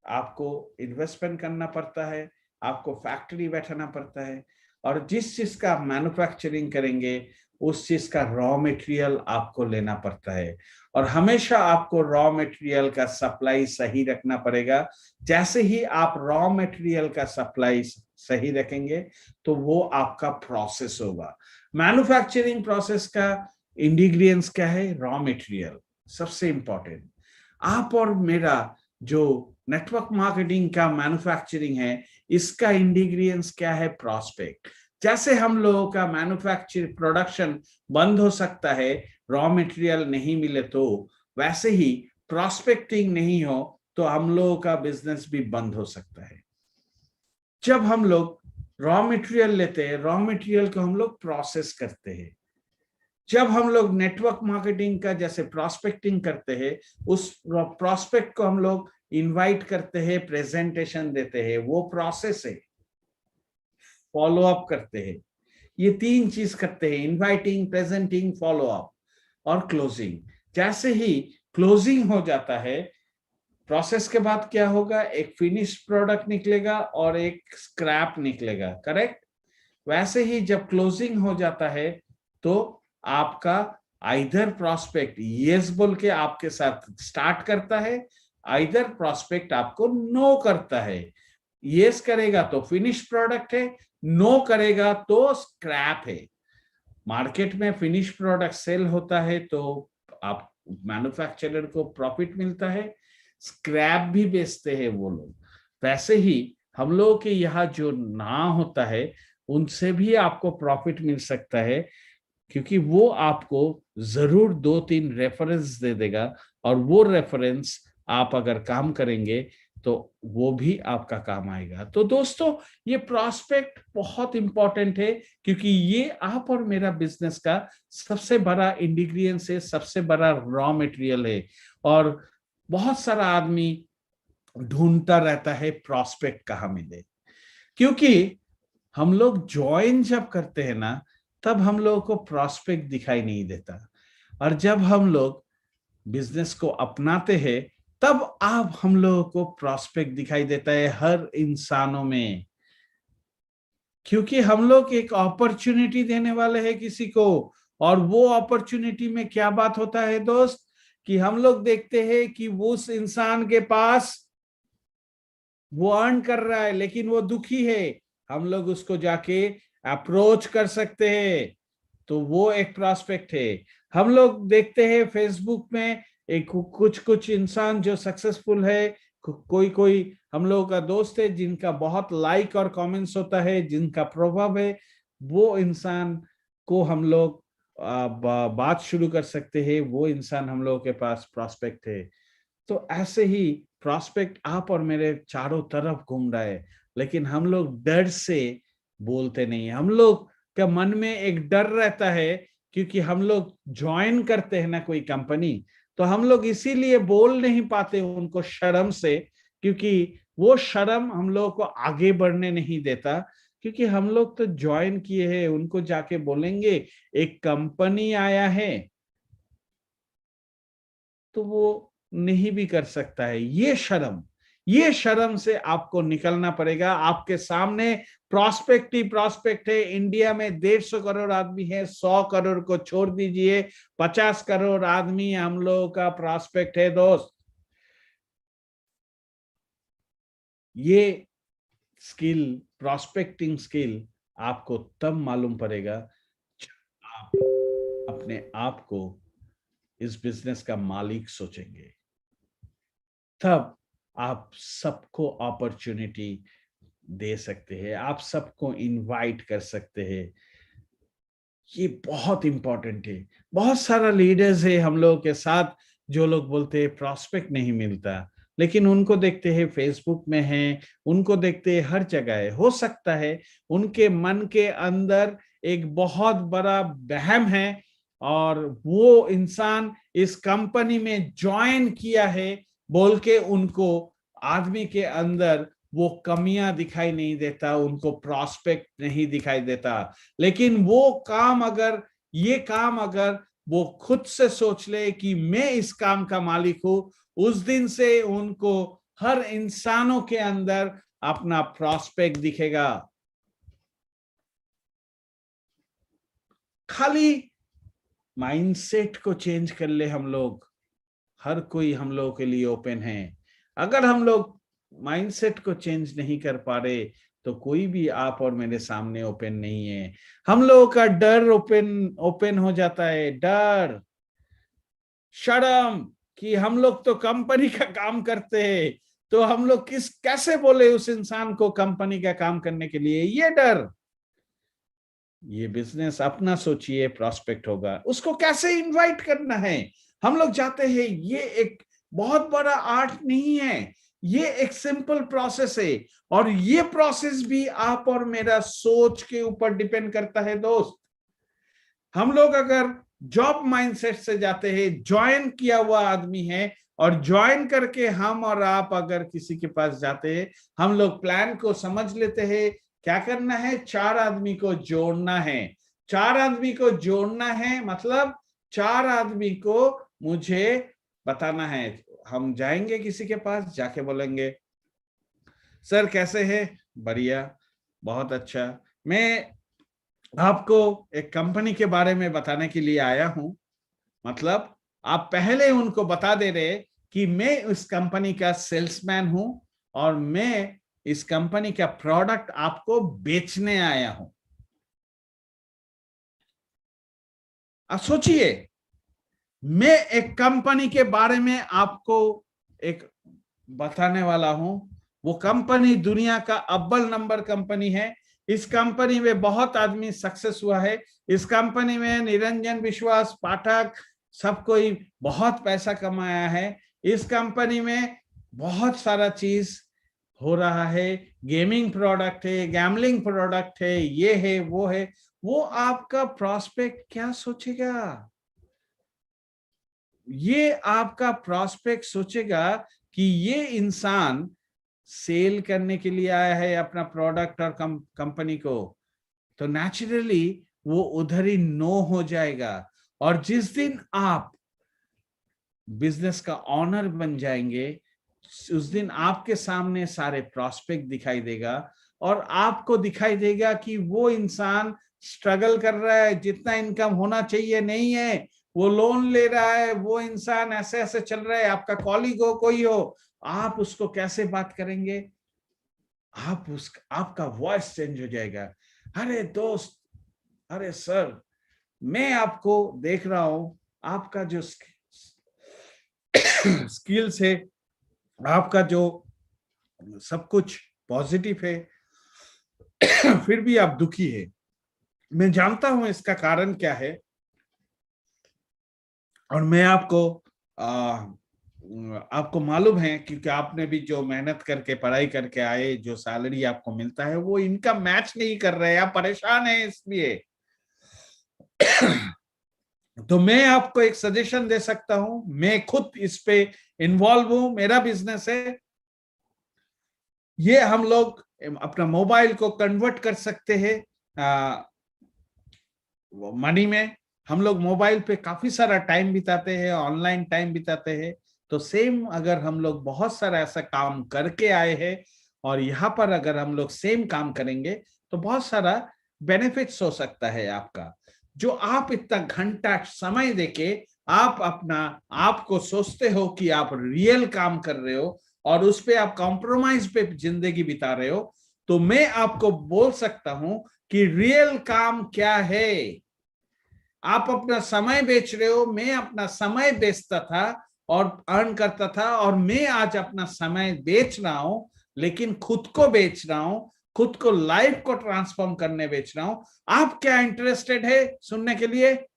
Speaker 1: आपको इन्वेस्टमेंट करना पड़ता है, आपको फैक्ट्री बैठाना पड़ता है, और जिस चीज का मैन्युफैक्चरिंग करेंगे उस चीज का रॉ मटेरियल आपको लेना पड़ता है। और हमेशा आपको रॉ मटेरियल का सप्लाई सही रखना पड़ेगा। जैसे ही आप रॉ मटेरियल का सप्लाई सही रखेंगे तो वो आपका प्रोसेस होगा। मैन्युफैक्चरिंग प्रोसेस का इंग्रेडिएंट्स क्या है? रॉ मटेरियल सबसे इंपॉर्टेंट। आप और मेरा जो नेटवर्क मार्केटिंग का मैन्युफैक्चरिंग है, इसका इंग्रेडिएंट्स क्या है? प्रॉस्पेक्ट। जैसे हम लोगों का मैन्युफैक्चर प्रोडक्शन बंद हो सकता है रॉ मटेरियल नहीं मिले तो, वैसे ही प्रॉस्पेक्टिंग नहीं हो तो हम लोगों का बिजनेस भी बंद हो सकता है। जब हम लोग रॉ मटेरियल लेते हैं, रॉ मटेरियल को हम लोग प्रोसेस करते हैं। जब हम लोग नेटवर्क मार्केटिंग का जैसे प्रॉस्पेक्टिंग करते हैं, उस प्रॉस्पेक्ट को हम लोग इनवाइट करते हैं, प्रेजेंटेशन देते हैं, वो प्रोसेस है। फॉलो अप करते हैं, ये 3 चीज करते हैं, इनवाइटिंग, प्रेजेंटिंग, फॉलो अप और क्लोजिंग। जैसे ही क्लोजिंग हो जाता है, प्रोसेस के बाद क्या होगा, एक फिनिश प्रोडक्ट निकलेगा और एक स्क्रैप निकलेगा, करेक्ट। वैसे ही जब क्लोजिंग हो जाता है तो आपका आइदर प्रॉस्पेक्ट यस बोल के आपके साथ स्टार्ट करता है, आइदर प्रॉस्पेक्ट आपको नो करता है। यस करेगा तो फिनिश प्रोडक्ट है, नो करेगा तो स्क्रैप है। मार्केट में फिनिश प्रोडक्ट सेल होता है तो आप मैन्युफैक्चरर को प्रॉफिट मिलता है, स्क्रैप भी बेचते हैं वो लोग। वैसे ही हम लोगों के यहाँ जो ना होता है उनसे भी आपको प्रॉफिट मिल सकता है, क्योंकि वो आपको जरूर 2-3 रेफरेंस दे देगा, और वो रेफरेंस आप अगर काम करेंगे तो वो भी आपका काम आएगा। तो दोस्तों, ये प्रॉस्पेक्ट बहुत इंपॉर्टेंट है, क्योंकि ये आप और मेरा बिजनेस का सबसे बड़ा इंग्रेडिएंट है, सबसे बड़ा रॉ मटेरियल है। और बहुत सारा आदमी ढूंढता रहता है प्रॉस्पेक्ट कहाँ मिले, क्योंकि हम लोग ज्वाइन जब करते हैं ना, तब हम लोगों को प्रॉस्पेक्ट दिखाई नहीं देता, और जब हम लोग बिजनेस को अपनाते हैं तब आप हम लोगों को प्रॉस्पेक्ट दिखाई देता है हर इंसानों में। क्योंकि हम लोग एक अपॉर्चुनिटी देने वाले हैं किसी को, और वो अपॉर्चुनिटी में क्या बात होता है दोस्त, कि हम लोग देखते हैं कि उस इंसान के पास वो अर्न कर रहा है लेकिन वो दुखी है, हम लोग उसको जाके अप्रोच कर सकते हैं, तो वो एक प्रॉस्पेक्ट है। हम लोग देखते हैं फेसबुक में एक कुछ कुछ इंसान जो सक्सेसफुल है, कोई कोई हम लोगों का दोस्त है जिनका बहुत लाइक और कमेंट्स होता है, जिनका प्रभाव है, वो इंसान को हम लोग बात शुरू कर सकते हैं, वो इंसान हम लोगों के पास प्रॉस्पेक्ट है। तो ऐसे ही प्रॉस्पेक्ट आप और मेरे चारों तरफ घूम रहा है, लेकिन हम लोग डर से बोलते नहीं। हम लोग के मन में एक डर रहता है, क्योंकि हम लोग ज्वाइन करते हैं ना कोई कंपनी, तो हम लोग इसीलिए बोल नहीं पाते उनको शर्म से, क्योंकि वो शर्म हम लोगों को आगे बढ़ने नहीं देता। क्योंकि हम लोग तो ज्वाइन किए हैं, उनको जाके बोलेंगे एक कंपनी आया है, तो वो नहीं भी कर सकता है। ये शर्म से आपको निकलना पड़ेगा। आपके सामने प्रॉस्पेक्ट ही प्रॉस्पेक्ट है। इंडिया में 150 करोड़ आदमी है, 100 करोड़ को छोड़ दीजिए, 50 करोड़ आदमी हम लोगों का प्रॉस्पेक्ट है दोस्त। ये स्किल, प्रॉस्पेक्टिंग स्किल आपको तब मालूम पड़ेगा जब आप अपने आप को इस बिजनेस का मालिक सोचेंगे, तब आप सबको अपॉर्चुनिटी दे सकते हैं, आप सबको इनवाइट कर सकते हैं। ये बहुत इंपॉर्टेंट है। बहुत सारा लीडर्स है हम लोगों के साथ जो लोग बोलते हैं प्रॉस्पेक्ट नहीं मिलता, लेकिन उनको देखते हैं फेसबुक में है, उनको देखते हैं हर जगह है। हो सकता है उनके मन के अंदर एक बहुत बड़ा वहम है, और वो इंसान इस कंपनी में ज्वाइन किया है बोल के उनको आदमी के अंदर वो कमियां दिखाई नहीं देता, उनको प्रॉस्पेक्ट नहीं दिखाई देता। लेकिन ये काम अगर वो खुद से सोच ले कि मैं इस काम का मालिक हूं, उस दिन से उनको हर इंसानों के अंदर अपना प्रॉस्पेक्ट दिखेगा। खाली माइंडसेट को चेंज कर ले हम लोग, हर कोई हम लोगों के लिए ओपन है। अगर हम लोग माइंडसेट को चेंज नहीं कर पा रहे, तो कोई भी आप और मेरे सामने ओपन नहीं है। हम लोगों का डर ओपन हो जाता है, डर, शर्म, कि हम लोग तो कंपनी का काम करते हैं, तो हम लोग कैसे बोले उस इंसान को कंपनी का काम करने के लिए, ये डर। ये बिजनेस अपना सोचिए, प्रॉस्पेक्ट होगा, उसको कैसे इनवाइट करना है। हम लोग जाते हैं, ये एक बहुत बड़ा आर्ट नहीं है, ये एक सिंपल प्रोसेस है, और ये प्रोसेस भी आप और मेरा सोच के ऊपर डिपेंड करता है दोस्त। हम लोग अगर जॉब माइंडसेट से जाते हैं, ज्वाइन किया हुआ आदमी है, और ज्वाइन करके हम और आप अगर किसी के पास जाते हैं, हम लोग प्लान को समझ लेते हैं। क्या करना है? 4 आदमी को जोड़ना है। 4 आदमी को जोड़ना है मतलब 4 आदमी को मुझे बताना है। हम जाएंगे किसी के पास, जाके बोलेंगे सर कैसे है? बढ़िया, बहुत अच्छा। मैं आपको एक कंपनी के बारे में बताने के लिए आया हूं। मतलब आप पहले उनको बता दे रहे कि मैं उस कंपनी का सेल्समैन हूं और मैं इस कंपनी का प्रोडक्ट आपको बेचने आया हूं। आप सोचिए, मैं एक कंपनी के बारे में आपको एक बताने वाला हूं। वो कंपनी दुनिया का अव्वल नंबर कंपनी है। इस कंपनी में बहुत आदमी सक्सेस हुआ है। इस कंपनी में निरंजन विश्वास पाठक सब कोई बहुत पैसा कमाया है। इस कंपनी में बहुत सारा चीज हो रहा है। गेमिंग प्रोडक्ट है, गैम्बलिंग प्रोडक्ट है, ये है वो है। वो आपका प्रॉस्पेक्ट क्या सोचेगा? ये आपका प्रॉस्पेक्ट सोचेगा कि ये इंसान सेल करने के लिए आया है अपना प्रोडक्ट और कंपनी को, तो नेचुरली वो उधर ही नो हो जाएगा। और जिस दिन आप बिजनेस का ऑनर बन जाएंगे, उस दिन आपके सामने सारे प्रॉस्पेक्ट दिखाई देगा, और आपको दिखाई देगा कि वो इंसान स्ट्रगल कर रहा है, जितना इनकम होना चाहिए नहीं है, वो लोन ले रहा है, वो इंसान ऐसे ऐसे चल रहा है। आपका कॉलीग हो, कोई हो, आप उसको कैसे बात करेंगे? आपका वॉइस चेंज हो जाएगा। अरे दोस्त, अरे सर, मैं आपको देख रहा हूं, आपका जो स्किल्स है, आपका जो सब कुछ पॉजिटिव है, फिर भी आप दुखी है। मैं जानता हूं इसका कारण क्या है, और मैं आपको मालूम है, क्योंकि आपने भी जो मेहनत करके पढ़ाई करके आए, जो सैलरी आपको मिलता है वो इनकम मैच नहीं कर रहे हैं, आप परेशान हैं इसलिए। तो मैं आपको एक सजेशन दे सकता हूं। मैं खुद इस पे इन्वॉल्व हूं, मेरा बिजनेस है। ये हम लोग अपना मोबाइल को कन्वर्ट कर सकते हैं मनी में। हम लोग मोबाइल पे काफी सारा टाइम बिताते हैं, ऑनलाइन टाइम बिताते हैं। तो सेम अगर हम लोग बहुत सारा ऐसा काम करके आए हैं, और यहाँ पर अगर हम लोग सेम काम करेंगे, तो बहुत सारा बेनिफिट्स हो सकता है आपका। जो आप इतना घंटा समय देके आप अपना आपको सोचते हो कि आप रियल काम कर रहे हो, और उस पे आप कॉम्प्रोमाइज पे जिंदगी बिता रहे हो, तो मैं आपको बोल सकता हूं कि रियल काम क्या है। आप अपना समय बेच रहे हो। मैं अपना समय बेचता था और अर्न करता था, और मैं आज अपना समय बेच रहा हूं, लेकिन खुद को बेच रहा हूं, खुद को, लाइफ को ट्रांसफॉर्म करने बेच रहा हूं। आप क्या इंटरेस्टेड है सुनने के लिए,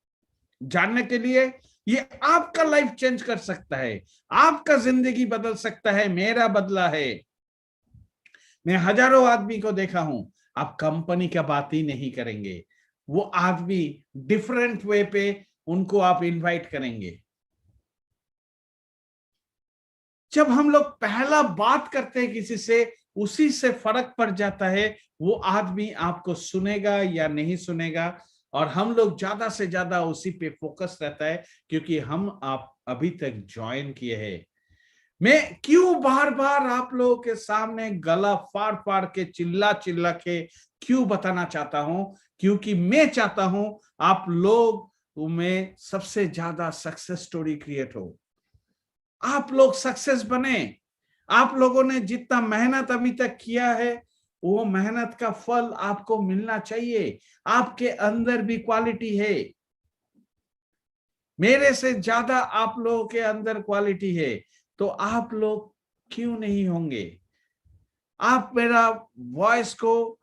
Speaker 1: जानने के लिए? ये आपका लाइफ चेंज कर सकता है, आपका जिंदगी बदल सकता है। मेरा बदला है। मैं हजारों आदमी को देखा हूं। आप कंपनी का बात ही नहीं करेंगे, वो आदमी डिफरेंट वे पे उनको आप इनवाइट करेंगे। जब हम लोग पहला बात करते हैं किसी से, उसी से फर्क पड़ जाता है वो आदमी आपको सुनेगा या नहीं सुनेगा। और हम लोग ज्यादा से ज्यादा उसी पे फोकस रहता है, क्योंकि हम आप अभी तक ज्वाइन किए हैं। मैं क्यों बार बार आप लोगों के सामने गला फाड़ फाड़ के, चिल्ला चिल्ला के क्यों बताना चाहता हूं? क्योंकि मैं चाहता हूं आप लोग में सबसे ज्यादा सक्सेस स्टोरी क्रिएट हो, आप लोग सक्सेस बने। आप लोगों ने जितना मेहनत अभी तक किया है, वो मेहनत का फल आपको मिलना चाहिए। आपके अंदर भी क्वालिटी है, मेरे से ज्यादा आप लोगों के अंदर क्वालिटी है। तो आप लोग क्यों नहीं होंगे? आप मेरा वॉइस को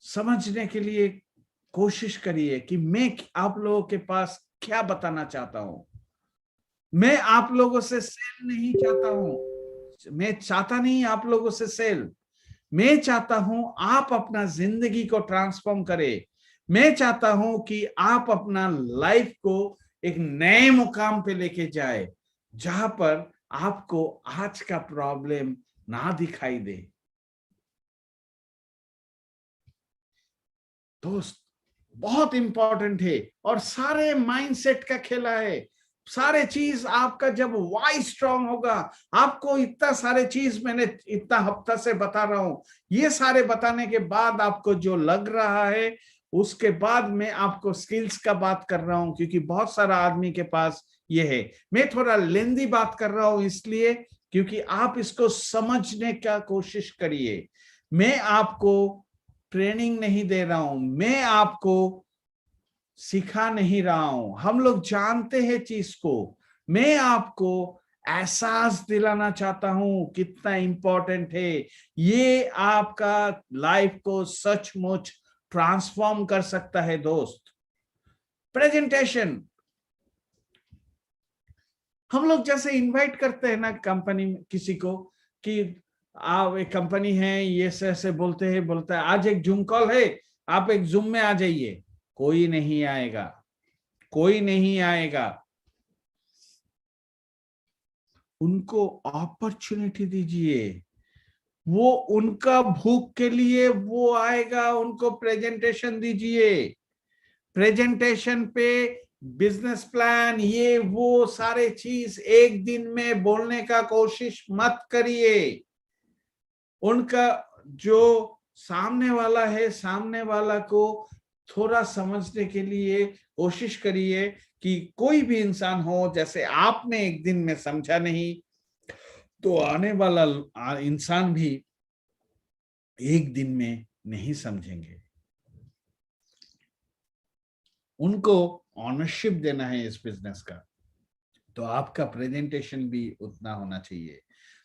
Speaker 1: समझने के लिए कोशिश करिए कि मैं आप लोगों के पास क्या बताना चाहता हूं। मैं आप लोगों से सेल नहीं चाहता हूं। मैं चाहता नहीं आप लोगों से सेल। मैं चाहता हूं आप अपना जिंदगी को ट्रांसफॉर्म करें। मैं चाहता हूं कि आप अपना लाइफ को एक नए मुकाम पे लेके जाए, जहां पर आपको आज का प्रॉब्लम ना दिखाई दे। दोस्त, बहुत इंपॉर्टेंट है, और सारे माइंडसेट का खेला है। सारे चीज आपका जब वाई स्ट्रांग होगा, आपको इतना सारे चीज मैंने इतना हफ्ता से बता रहा हूं, ये सारे बताने के बाद आपको जो लग रहा है, उसके बाद मैं आपको स्किल्स का बात कर रहा हूं, क्योंकि बहुत सारा आदमी के पास ये है। मैं थोड़ा लेंदी बात कर रहा हूं इसलिए क्योंकि आप इसको समझने का कोशिश करिए। मैं आपको ट्रेनिंग नहीं दे रहा हूं, मैं आपको सिखा नहीं रहा हूं, हम लोग जानते हैं चीज को। मैं आपको एहसास दिलाना चाहता हूं कितना इंपॉर्टेंट है ये, आपका लाइफ को सचमुच ट्रांसफॉर्म कर सकता है। दोस्त, प्रेजेंटेशन, हम लोग जैसे इनवाइट करते हैं ना कंपनी में किसी को, कि आप एक कंपनी है, ये से बोलते हैं आज एक जूम कॉल है, आप एक जूम में आ जाइए। कोई नहीं आएगा, कोई नहीं आएगा। उनको अपॉर्चुनिटी दीजिए, वो उनका भूख के लिए वो आएगा, उनको प्रेजेंटेशन दीजिए। प्रेजेंटेशन पे बिजनेस प्लान, ये वो सारे चीज एक दिन में बोलने का कोशिश मत करिए। उनका जो सामने वाला है, सामने वाला को थोड़ा समझने के लिए कोशिश करिए कि कोई भी इंसान हो, जैसे आपने एक दिन में समझा नहीं, तो आने वाला इंसान भी एक दिन में नहीं समझेंगे। उनको ऑनरशिप देना है इस बिजनेस का, तो आपका प्रेजेंटेशन भी उतना होना चाहिए।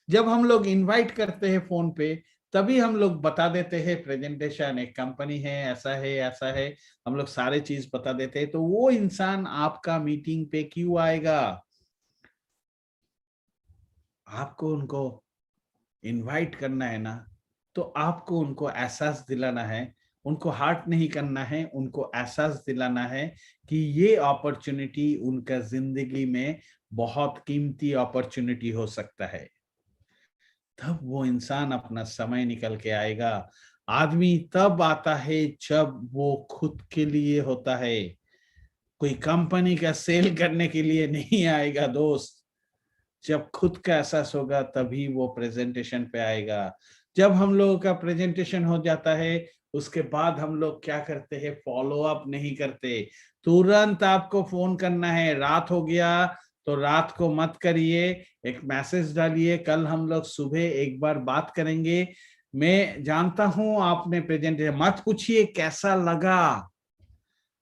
Speaker 1: जब हम लोग इनवाइट करते हैं फोन पे, तभी हम लोग बता देते हैं प्रेजेंटेशन, एक कंपनी है, ऐसा है ऐसा है, हम लोग सारे चीज बता देते हैं। तो वो इंसान आपका मीटिंग पे क्यों आएगा? आपको उनको इनवाइट करना है ना, तो आपको उनको एहसास दिलाना है, उनको हार्ट नहीं करना है, उनको एहसास दिलाना है कि ये अपॉर्चुनिटी उनका जिंदगी में बहुत कीमती अपॉर्चुनिटी हो सकता है। तब वो इंसान अपना समय निकल के आएगा। आदमी तब आता है जब वो खुद के लिए होता है, कोई कंपनी का सेल करने के लिए नहीं आएगा। दोस्त, जब खुद का एहसास होगा तभी वो प्रेजेंटेशन पे आएगा। जब हम लोगों का प्रेजेंटेशन हो जाता है, उसके बाद हम लोग क्या करते हैं? फॉलो अप नहीं करते। तुरंत आपको फोन करना है, रात हो गया तो रात को मत करिए, एक मैसेज डालिए, कल हम लोग सुबह एक बार बात करेंगे। मैं जानता हूं आपने प्रेजेंटेशन, मत पूछिए कैसा लगा,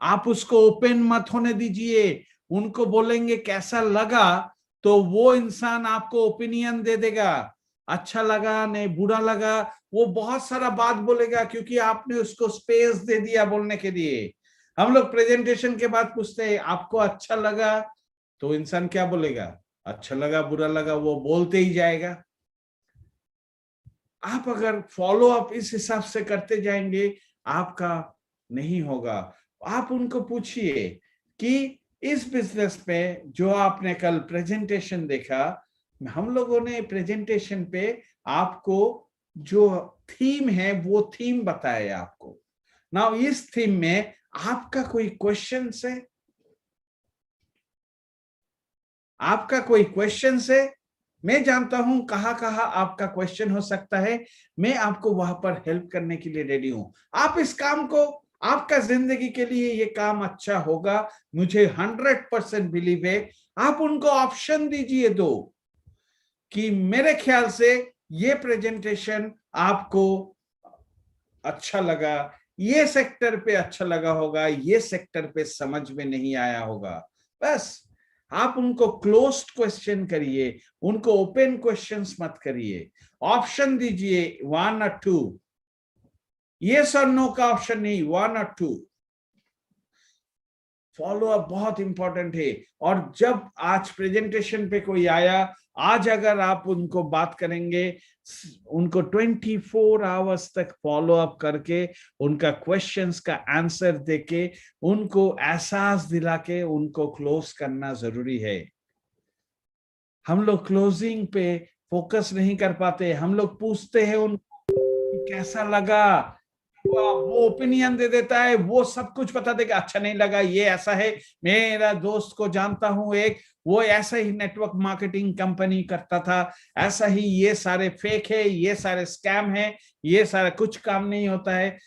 Speaker 1: आप उसको ओपन मत होने दीजिए। उनको बोलेंगे कैसा लगा, तो वो इंसान आपको ओपिनियन दे देगा, अच्छा लगा नहीं बुरा लगा, वो बहुत सारा बात बोलेगा, क्योंकि आपने उसको स्पेस दे दिया बोलने के लिए। हम लोग प्रेजेंटेशन के बाद पूछते हैं आपको अच्छा लगा, तो इंसान क्या बोलेगा? अच्छा लगा बुरा लगा, वो बोलते ही जाएगा। आप अगर फॉलो अप इस हिसाब से करते जाएंगे, आपका नहीं होगा। आप उनको पूछिए कि इस बिजनेस पे जो आपने कल प्रेजेंटेशन देखा, हम लोगों ने प्रेजेंटेशन पे आपको जो थीम है वो थीम बताया आपको। नाउ इस थीम में आपका कोई क्वेश्चन है? आपका कोई क्वेश्चन है? मैं जानता हूं कहां कहां आपका क्वेश्चन हो सकता है, मैं आपको वहां पर हेल्प करने के लिए रेडी हूं। आप इस काम को, आपका जिंदगी के लिए ये काम अच्छा होगा, मुझे 100% बिलीव है। आप उनको ऑप्शन दीजिए दो कि मेरे ख्याल से ये प्रेजेंटेशन आपको अच्छा लगा, ये सेक्टर पे अच्छा लगा होगा, ये सेक्टर पे समझ में नहीं आया होगा। बस आप उनको क्लोज्ड क्वेश्चन करिए, उनको ओपन क्वेश्चंस मत करिए। ऑप्शन दीजिए 1 और 2, यस और नो का ऑप्शन नहीं, 1 और 2। फॉलो अप बहुत इंपॉर्टेंट है। और जब आज प्रेजेंटेशन पे कोई आया, आज अगर आप उनको बात करेंगे, उनको 24 आवर्स तक फॉलो अप करके उनका क्वेश्चंस का आंसर देके उनको एहसास दिला के उनको क्लोज करना जरूरी है। हम लोग क्लोजिंग पे फोकस नहीं कर पाते। हम लोग पूछते हैं उनको कैसा लगा, वो ओपिनियन दे देता है, वो सब कुछ बता देगा, अच्छा नहीं लगा, ये ऐसा है। मेरा दोस्त को जानता हूं एक, वो ऐसा ही नेटवर्क मार्केटिंग कंपनी करता था, ऐसा ही, ये सारे फेक है, ये सारे स्कैम है, ये सारा कुछ काम नहीं होता है।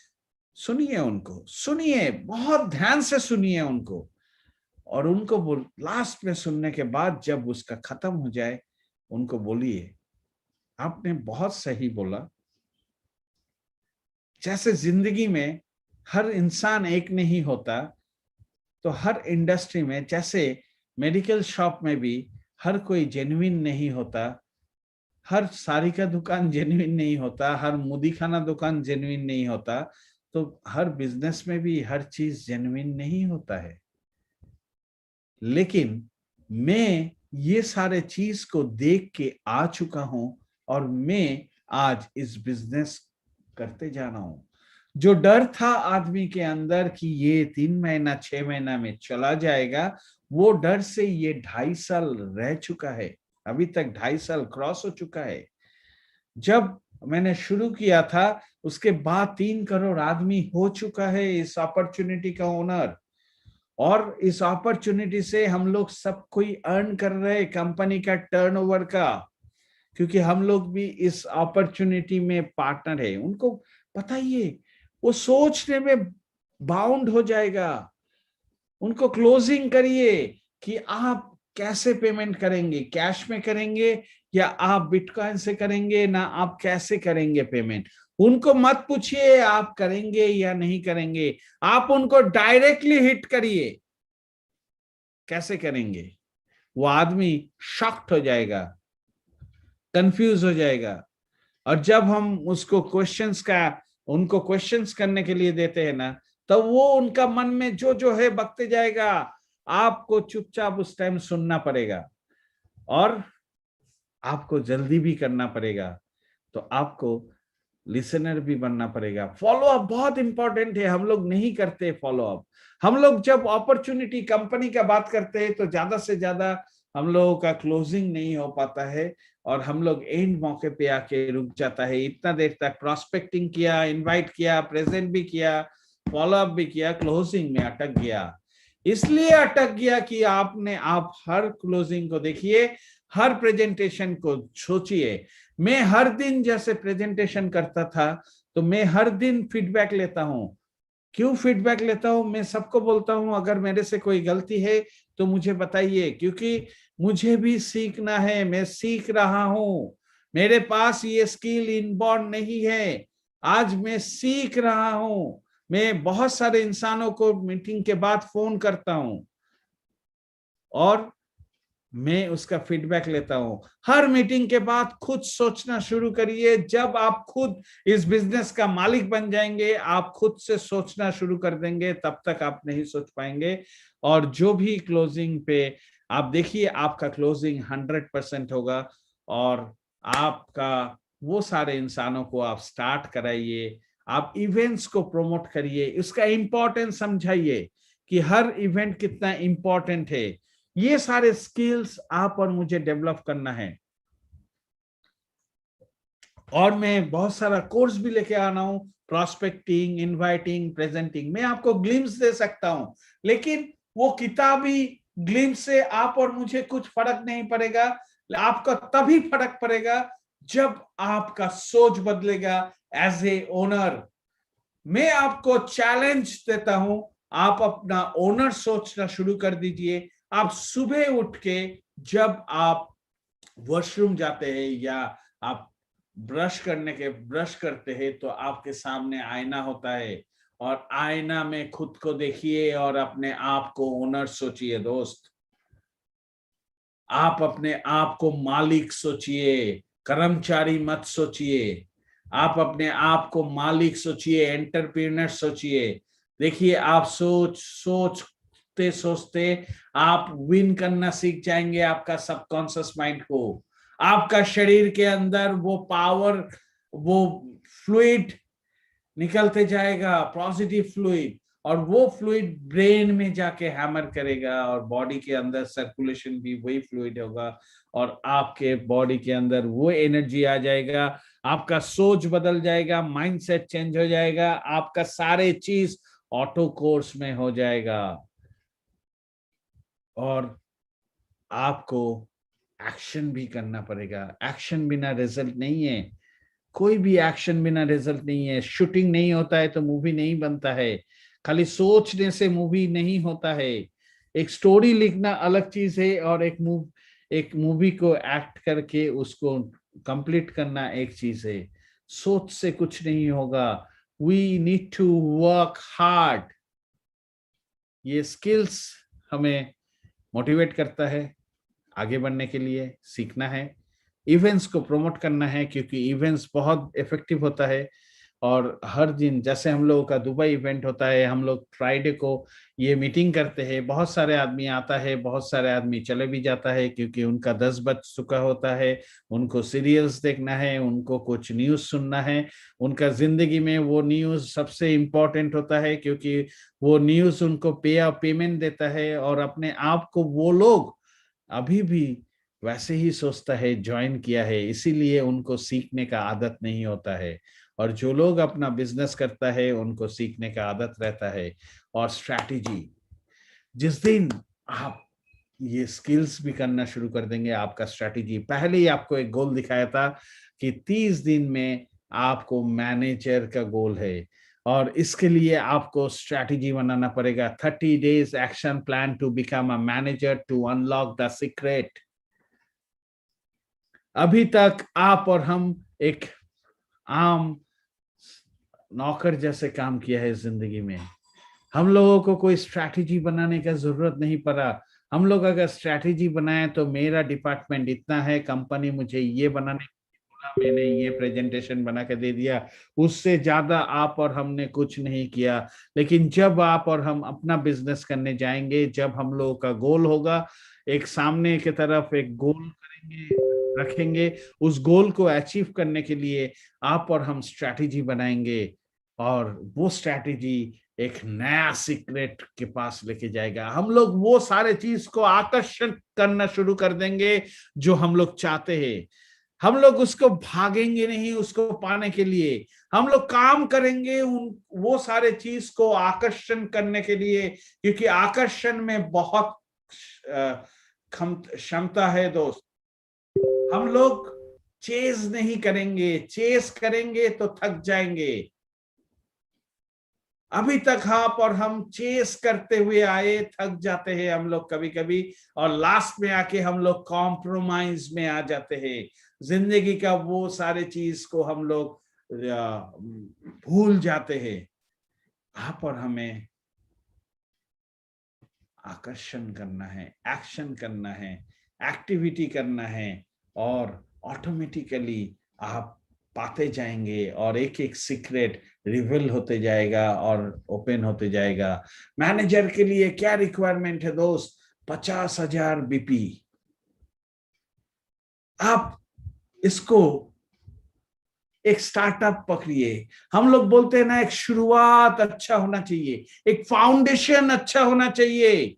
Speaker 1: सुनिए उनको, सुनिए, बहुत ध्यान से सुनिए उनको। और उनको बोल, लास्ट में सुनने के बाद जब उसका खत्म हो जाए, उनको बोलिए आपने बहुत सही बोला। जैसे जिंदगी में हर इंसान एक नहीं होता, तो हर इंडस्ट्री में, जैसे मेडिकल शॉप में भी हर कोई जेन्युइन नहीं होता, हर साड़ी का दुकान जेन्युइन नहीं होता, हर मुदी खाना दुकान जेन्युइन नहीं होता, तो हर बिजनेस में भी हर चीज जेन्युइन नहीं होता है। लेकिन मैं ये सारे चीज को देख के आ चुका हूं और मैं आज इस बिजनेस करते जा रहा हूं। जो डर था आदमी के अंदर कि ये 3 महीना 6 महीना में चला जाएगा, वो डर से ये 2.5 साल रह चुका है। अभी तक 2.5 साल क्रॉस हो चुका है। जब मैंने शुरू किया था उसके बाद 3 करोड़ आदमी हो चुका है इस अपॉर्चुनिटी का ओनर। और इस अपॉर्चुनिटी से हम लोग सब कोई अर्न कर रहे हैं कंपनी का टर्नओवर का, क्योंकि हम लोग भी इस अपॉर्चुनिटी में पार्टनर है। उनको बताइए, वो सोचने में बाउंड हो जाएगा। उनको क्लोजिंग करिए कि आप कैसे पेमेंट करेंगे, कैश में करेंगे या आप बिटकॉइन से करेंगे, ना आप कैसे करेंगे पेमेंट। उनको मत पूछिए आप करेंगे या नहीं करेंगे, आप उनको डायरेक्टली हिट करिए कैसे करेंगे। वो आदमी शॉक्ड हो जाएगा, कंफ्यूज हो जाएगा। और जब हम उसको उनको क्वेश्चंस करने के लिए देते हैं ना, तो वो उनका मन में जो जो है बकते जाएगा। आपको चुपचाप उस टाइम सुनना पड़ेगा और आपको जल्दी भी करना पड़ेगा। तो आपको लिसनर भी बनना पड़ेगा। फॉलो अप बहुत इंपॉर्टेंट है, हम लोग नहीं करते फॉलो अप। हम लोग जब अपॉर्चुनिटी कंपनी का बात करते हैं तो ज्यादा से ज्यादा हम लोगों का क्लोजिंग नहीं हो पाता है और हम लोग एंड मौके पे आके रुक जाता है। इतना देर तक प्रोस्पेक्टिंग किया, इनवाइट किया, प्रेजेंट भी किया, फॉलो अप भी किया, क्लोजिंग में अटक गया। इसलिए अटक गया कि आप हर क्लोजिंग को देखिए, हर प्रेजेंटेशन को सोचिए। मैं हर दिन जैसे प्रेजेंटेशन करता था, तो मैं हर दिन फीडबैक लेता हूं। क्यों फीडबैक लेता हूं? मैं सबको बोलता हूं अगर मेरे से कोई गलती है तो मुझे बताइए, क्योंकि मुझे भी सीखना है, मैं सीख रहा हूं। मेरे पास ये स्किल इनबॉर्न नहीं है, आज मैं सीख रहा हूं। मैं बहुत सारे इंसानों को मीटिंग के बाद फोन करता हूं और मैं उसका फीडबैक लेता हूं। हर मीटिंग के बाद खुद सोचना शुरू करिए। जब आप खुद इस बिजनेस का मालिक बन जाएंगे, आप खुद से सोचना शुरू कर देंगे, तब तक आप नहीं सोच पाएंगे। और जो भी क्लोजिंग पे आप देखिए, आपका क्लोजिंग 100% होगा। और आपका वो सारे इंसानों को आप स्टार्ट कराइए, आप इवेंट्स को प्रमोट करिए, उसका इंपॉर्टेंस समझाइए कि हर इवेंट कितना इंपॉर्टेंट है। ये सारे स्किल्स आप और मुझे डेवलप करना है। और मैं बहुत सारा कोर्स भी लेके आना हूं, प्रोस्पेक्टिंग, इनवाइटिंग, प्रेजेंटिंग। मैं आपको ग्लिम्स दे सकता हूं, लेकिन वो किताबी ग्लिम्स से आप और मुझे कुछ फर्क नहीं पड़ेगा। आपका तभी फर्क पड़ेगा जब आपका सोच बदलेगा एज ए ओनर। मैं आपको चैलेंज देता हूं, आप अपना ओनर सोचना शुरू कर दीजिए। आप सुबह उठ के जब आप वॉशरूम जाते हैं या आप ब्रश करते हैं, तो आपके सामने आईना होता है और आईना में खुद को देखिए और अपने आप को ओनर सोचिए। दोस्त, आप अपने आप को मालिक सोचिए, कर्मचारी मत सोचिए। आप अपने आप को मालिक सोचिए, एंटरप्रेन्योर सोचिए। देखिए, आप सोच सोच सोचते सोचते आप विन करना सीख जाएंगे आपका सबकॉन्शियस माइंड को। आपका शरीर के अंदर वो पावर, वो फ्लूइड निकलते जाएगा, पॉजिटिव फ्लूइड, और वो फ्लूइड ब्रेन में जाके हैमर करेगा और बॉडी के अंदर सर्कुलेशन भी वही फ्लूइड होगा और आपके बॉडी के अंदर वो एनर्जी आ जाएगा। आपका सोच बदल जाएगा, माइंडसेट चेंज हो जाएगा, आपका सारे चीज ऑटो कोर्स में हो जाएगा। और आपको एक्शन भी करना पड़ेगा। एक्शन बिना रिजल्ट नहीं है, कोई भी एक्शन बिना रिजल्ट नहीं है। शूटिंग नहीं होता है तो मूवी नहीं बनता है, खाली सोचने से मूवी नहीं होता है। एक स्टोरी लिखना अलग चीज है और एक मूवी को एक्ट करके उसको कंप्लीट करना एक चीज है। सोच से कुछ नहीं होगा। We need to work hard. ये स्किल्स हमें मोटिवेट करता है आगे बढ़ने के लिए, सीखना है, इवेंट्स को प्रमोट करना है, क्योंकि इवेंट्स बहुत इफेक्टिव होता है। और हर दिन जैसे हम लोगों का दुबई इवेंट होता है, हम लोग फ्राइडे को ये मीटिंग करते हैं, बहुत सारे आदमी आता है, बहुत सारे आदमी चले भी जाता है, क्योंकि उनका 10 बज चुका होता है, उनको सीरियल्स देखना है, उनको कुछ न्यूज सुनना है। उनका जिंदगी में वो न्यूज सबसे इम्पोर्टेंट होता है, क्योंकि वो न्यूज उनको पेमेंट देता है। और अपने आप को वो लोग अभी भी वैसे ही सोचता है, ज्वाइन किया है, इसीलिए उनको सीखने का आदत नहीं होता है। और जो लोग अपना बिजनेस करता है उनको सीखने का आदत रहता है। और स्ट्रैटेजी, जिस दिन आप ये स्किल्स भी करना शुरू कर देंगे, आपका स्ट्रैटेजी, पहले ही आपको एक गोल दिखाया था कि 30 दिन में आपको मैनेजर का गोल है, और इसके लिए आपको स्ट्रैटेजी बनाना पड़ेगा। 30 days action plan to become a manager to unlock the secret. अभी तक आप और हम एक आम नौकर जैसे काम किया है जिंदगी में। हम लोगों को कोई स्ट्रैटेजी बनाने का जरूरत नहीं पड़ा। हम लोग अगर स्ट्रैटेजी बनाए तो मेरा डिपार्टमेंट इतना है, कंपनी मुझे ये बनाने बोला, मैंने ये प्रेजेंटेशन बना के दे दिया, उससे ज्यादा आप और हमने कुछ नहीं किया। लेकिन जब आप और हम अपना बिजनेस करने जाएंगे, जब हम लोगों का गोल होगा, एक सामने की तरफ एक गोल रखेंगे, उस गोल को अचीव करने के लिए आप और हम स्ट्रैटेजी बनाएंगे, और वो स्ट्रैटेजी एक नया सीक्रेट के पास लेके जाएगा। हम लोग वो सारे चीज को आकर्षण करना शुरू कर देंगे जो हम लोग चाहते हैं। हम लोग उसको भागेंगे नहीं उसको पाने के लिए, हम लोग काम करेंगे उन वो सारे चीज को आकर्षण करने के लिए, क्योंकि आकर्षण में बहुत क्षमता है दोस्त। हम लोग चेज नहीं करेंगे, चेस करेंगे तो थक जाएंगे। अभी तक आप और हम चेस करते हुए आए, थक जाते हैं हम लोग कभी कभी, और लास्ट में आके हम लोग कॉम्प्रोमाइज में आ जाते हैं। जिंदगी का वो सारे चीज को हम लोग भूल जाते हैं। आप और हमें आकर्षण करना है, एक्शन करना है, एक्टिविटी करना है, और ऑटोमेटिकली आप पाते जाएंगे और एक एक सीक्रेट रिवील होते जाएगा और ओपन होते जाएगा। मैनेजर के लिए क्या रिक्वायरमेंट है दोस्त? 50,000 बीपी। आप इसको एक स्टार्टअप पकड़िए। हम लोग बोलते हैं ना, एक शुरुआत अच्छा होना चाहिए, एक फाउंडेशन अच्छा होना चाहिए।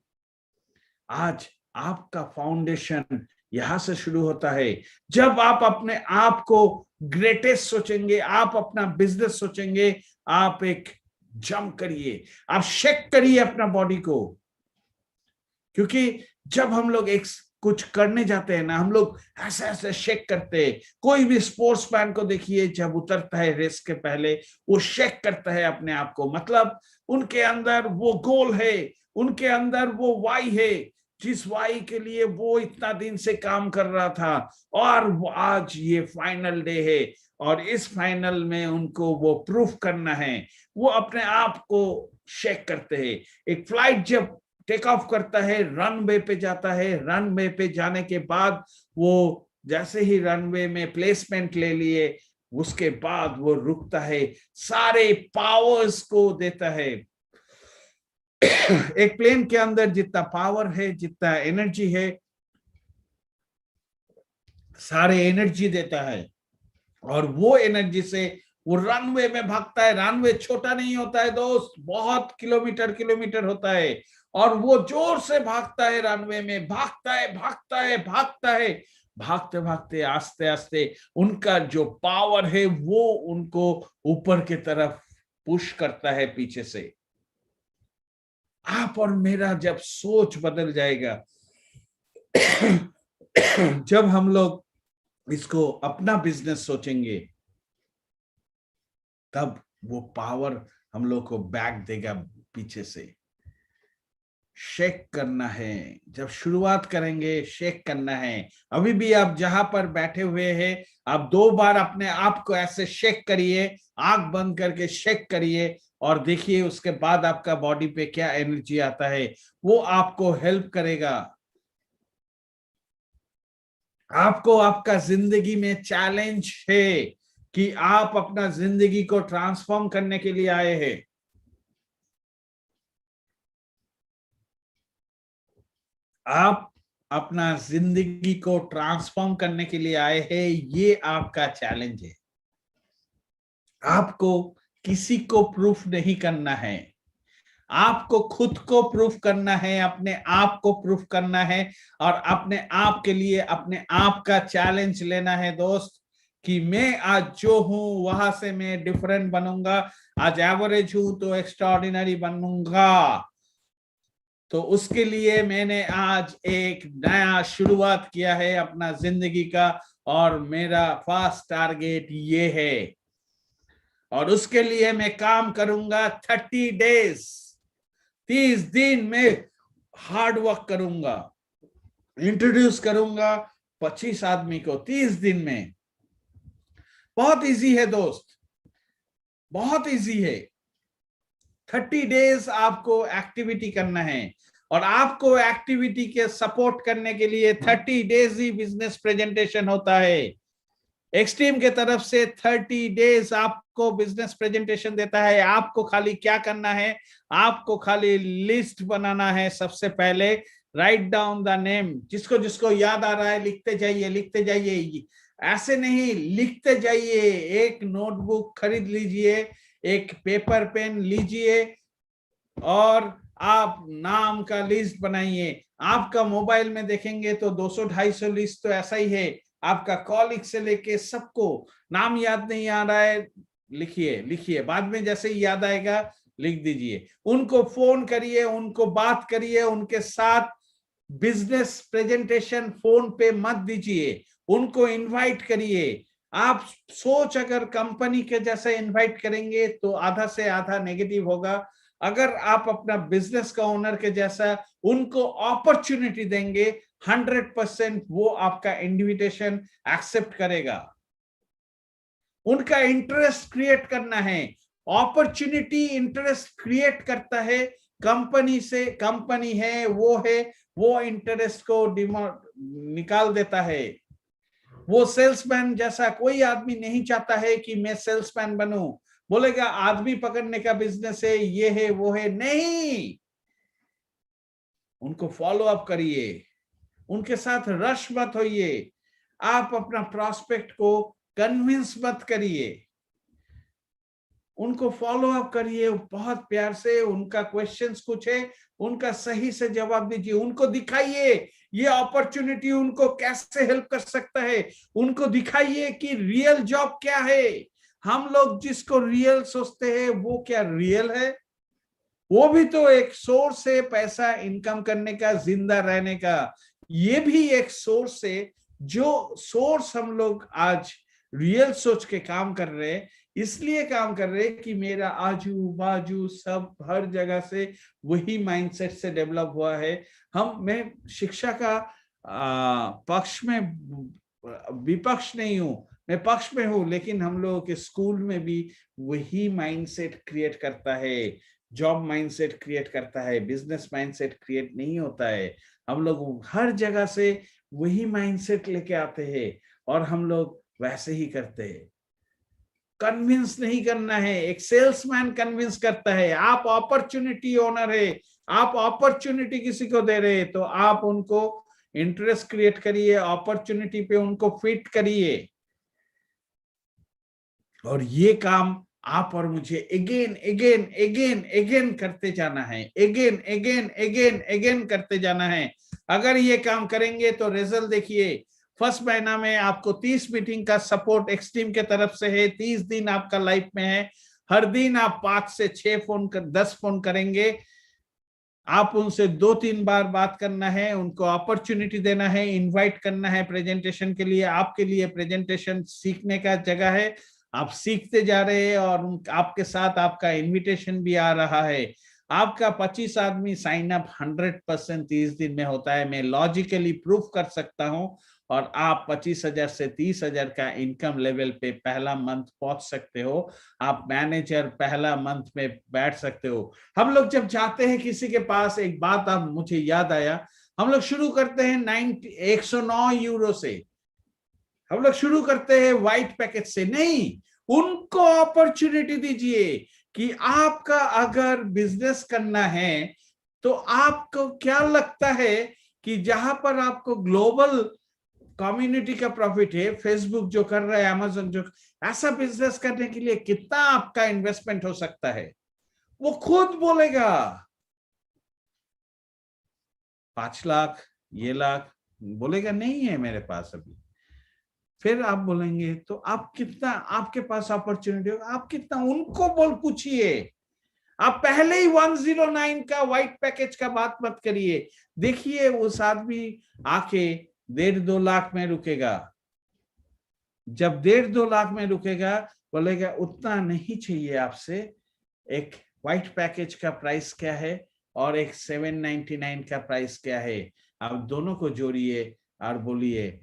Speaker 1: आज आपका फाउंडेशन यहां से शुरू होता है। जब आप अपने आप को ग्रेटेस्ट सोचेंगे, आप अपना बिजनेस सोचेंगे, आप एक जंप करिए, आप शेक करिए अपना बॉडी को। क्योंकि जब हम लोग एक कुछ करने जाते हैं ना, हम लोग ऐसे ऐसे शेक करते हैं। कोई भी स्पोर्ट्समैन को देखिए, जब उतरता है रेस के पहले, वो शेक करता है अपने आप को, मतलब उनके अंदर वो गोल है, उनके अंदर वो वाई है, जिस वाई के लिए वो इतना दिन से काम कर रहा था। और वो आज ये फाइनल डे है, और इस फाइनल में उनको वो प्रूफ करना है। वो अपने आप को शेक करते हैं। एक फ्लाइट जब टेक ऑफ करता है, रनवे पे जाता है, रनवे पे जाने के बाद वो जैसे ही रनवे में प्लेसमेंट ले लिए, उसके बाद वो रुकता है, सारे पावर्स को देता है, एक प्लेन के अंदर जितना पावर है, जितना एनर्जी है, सारे एनर्जी देता है, और वो एनर्जी से वो रनवे में भागता है। रनवे छोटा नहीं होता है दोस्त, बहुत किलोमीटर किलोमीटर होता है, और वो जोर से भागता है रनवे में, भागता है भागता है भागता है, भागते भागते आस्ते आस्ते उनका जो पावर है वो उनको ऊपर की तरफ पुश करता है पीछे से। आप और मेरा जब सोच बदल जाएगा, जब हम लोग इसको अपना बिजनेस सोचेंगे, तब वो पावर हम लोग को बैक देगा पीछे से। शेक करना है, जब शुरुआत करेंगे शेक करना है। अभी भी आप जहां पर बैठे हुए हैं, आप 2 बार अपने आप को ऐसे शेक करिए, आंख बंद करके शेक करिए, और देखिए उसके बाद आपका बॉडी पे क्या एनर्जी आता है। वो आपको हेल्प करेगा। आपको आपका जिंदगी में चैलेंज है कि आप अपना जिंदगी को ट्रांसफॉर्म करने के लिए आए हैं। आप अपना जिंदगी को ट्रांसफॉर्म करने के लिए आए हैं, ये आपका चैलेंज है। आपको किसी को प्रूफ नहीं करना है, आपको खुद को प्रूफ करना है, अपने आप को प्रूफ करना है, और अपने आप के लिए अपने आप का चैलेंज लेना है दोस्त, कि मैं आज जो हूं वहां से मैं डिफरेंट बनूंगा। आज एवरेज हूं तो एक्स्ट्राऑर्डिनरी बनूंगा। तो उसके लिए मैंने आज एक नया शुरुआत किया है अपना जिंदगी का, और मेरा फर्स्ट टारगेट ये है, और उसके लिए मैं काम करूंगा 30 डेज, 30 दिन में हार्ड वर्क करूंगा। इंट्रोड्यूस करूंगा 25 आदमी को 30 दिन में। बहुत इजी है दोस्त, बहुत इजी है। 30 डेज आपको एक्टिविटी करना है, और आपको एक्टिविटी के सपोर्ट करने के लिए 30 डेज ही बिजनेस प्रेजेंटेशन होता है। एक्सट्रीम के तरफ से 30 डेज आपको बिजनेस प्रेजेंटेशन देता है। आपको खाली क्या करना है, आपको खाली लिस्ट बनाना है। सबसे पहले राइट डाउन द नेम, जिसको जिसको याद आ रहा है लिखते जाइए, लिखते जाइए। ऐसे नहीं, लिखते जाइए। एक नोटबुक खरीद लीजिए, एक पेपर पेन लीजिए, और आप नाम का लिस्ट बनाइए। आपका मोबाइल में देखेंगे तो 200-250 लिस्ट तो ऐसा ही है। आपका कॉलिग से लेके सबको नाम याद नहीं आ रहा है, लिखिए लिखिए, बाद में जैसे ही याद आएगा लिख दीजिए। उनको फोन करिए, उनको बात करिए, उनके साथ बिजनेस प्रेजेंटेशन फोन पे मत दीजिए, उनको इनवाइट करिए। आप सोच, अगर कंपनी के जैसे इनवाइट करेंगे तो आधा से आधा नेगेटिव होगा। अगर आप अपना बिजनेस का ओनर के जैसा उनको अपॉर्चुनिटी देंगे, 100% वो आपका इनविटेशन एक्सेप्ट करेगा। उनका इंटरेस्ट क्रिएट करना है। अपॉर्चुनिटी इंटरेस्ट क्रिएट करता है। कंपनी से, कंपनी है, वो इंटरेस्ट को निकाल देता है। वो सेल्समैन जैसा कोई आदमी नहीं चाहता है कि मैं सेल्समैन बनूं। बोलेगा आदमी पकड़ने का बिजनेस है, ये है वो है, नहीं। उनको फॉलो अप करिए, उनके साथ रश मत होइए। आप अपना प्रॉस्पेक्ट को कन्विंस मत करिए, उनको फॉलो अप करिए बहुत प्यार से। उनका क्वेश्चंस कुछ है, उनका सही से जवाब दीजिए। उनको दिखाइए ये अपॉर्चुनिटी उनको कैसे हेल्प कर सकता है। उनको दिखाइए कि रियल जॉब क्या है। हम लोग जिसको रियल सोचते हैं वो क्या रियल है? वो भी तो एक सोर्स है पैसा इनकम करने का, जिंदा रहने का। ये भी एक सोर्स है, जो सोर्स हम लोग आज रियल सोच के काम कर रहे हैं। इसलिए काम कर रहे हैं कि मेरा आजू बाजू सब हर जगह से वही माइंडसेट से डेवलप हुआ है। मैं शिक्षा का पक्ष में, विपक्ष नहीं हूं, मैं पक्ष में हूं, लेकिन हम लोगों के स्कूल में भी वही माइंडसेट क्रिएट करता है। जॉब माइंडसेट क्रिएट करता है, बिजनेस माइंडसेट क्रिएट नहीं होता है। हम लोग हर जगह से वही माइंडसेट लेके आते हैं, और हम लोग वैसे ही करते हैं। कन्विंस नहीं करना है, एक सेल्समैन कन्विंस करता है। आप अपॉर्चुनिटी ओनर है, आप अपॉर्चुनिटी किसी को दे रहे हैं तो आप उनको इंटरेस्ट क्रिएट करिए, अपॉर्चुनिटी पे उनको फिट करिए। और ये काम आप और मुझे अगेन अगेन अगेन अगेन करते जाना है, अगेन अगेन अगेन अगेन करते जाना है। अगर ये काम करेंगे तो रिजल्ट देखिए, फर्स्ट महीना में आपको 30 मीटिंग का सपोर्ट एक्सट्रीम के तरफ से है, 30 दिन आपका लाइफ में है। हर दिन आप 5 से 6 फोन 10 फोन करेंगे, आप उनसे 2-3 बार बात करना है, उनको अपॉर्चुनिटी देना है, इनवाइट करना है प्रेजेंटेशन के लिए। आपके लिए प्रेजेंटेशन सीखने का जगह है, आप सीखते जा रहे हैं और आपके साथ आपका इनविटेशन भी आ रहा है। आपका 25 आदमी साइन अप 100% 30 दिन में होता है, मैं लॉजिकली प्रूफ कर सकता हूं। और आप 25,000 से 30,000 का इनकम लेवल पे पहला मंथ पहुंच सकते हो, आप मैनेजर पहला मंथ में बैठ सकते हो। हम लोग जब जाते हैं किसी के पास, एक बात अब मुझे याद आया, हम लोग शुरू करते हैं 109 यूरो से, हम लोग शुरू करते हैं व्हाइट पैकेज से नहीं। उनको अपॉर्चुनिटी दीजिए कि आपका अगर बिजनेस करना है तो आपको क्या लगता है कि जहां पर आपको ग्लोबल कम्युनिटी का प्रॉफिट है, फेसबुक जो कर रहा है, अमेज़न जो, ऐसा बिजनेस करने के लिए कितना आपका इन्वेस्टमेंट हो सकता है, वो खुद बोलेगा। 5 लाख, ये लाख बोलेगा नहीं है मेरे पास अभी। फिर आप बोलेंगे तो आप कितना, आपके पास अपॉर्चुनिटी होगा, आप कितना, उनको बोल पूछिए। आप पहले ही 109 का व्हाइट पैकेज का बात मत करिए। देखिए उस आदमी आके 1.5-2 लाख में रुकेगा। जब 1.5-2 लाख में रुकेगा, बोलेगा उतना नहीं चाहिए आपसे, एक व्हाइट पैकेज का प्राइस क्या है और एक 799 का प्राइस क्या है, आप दोनों को जोड़िए और बोलिए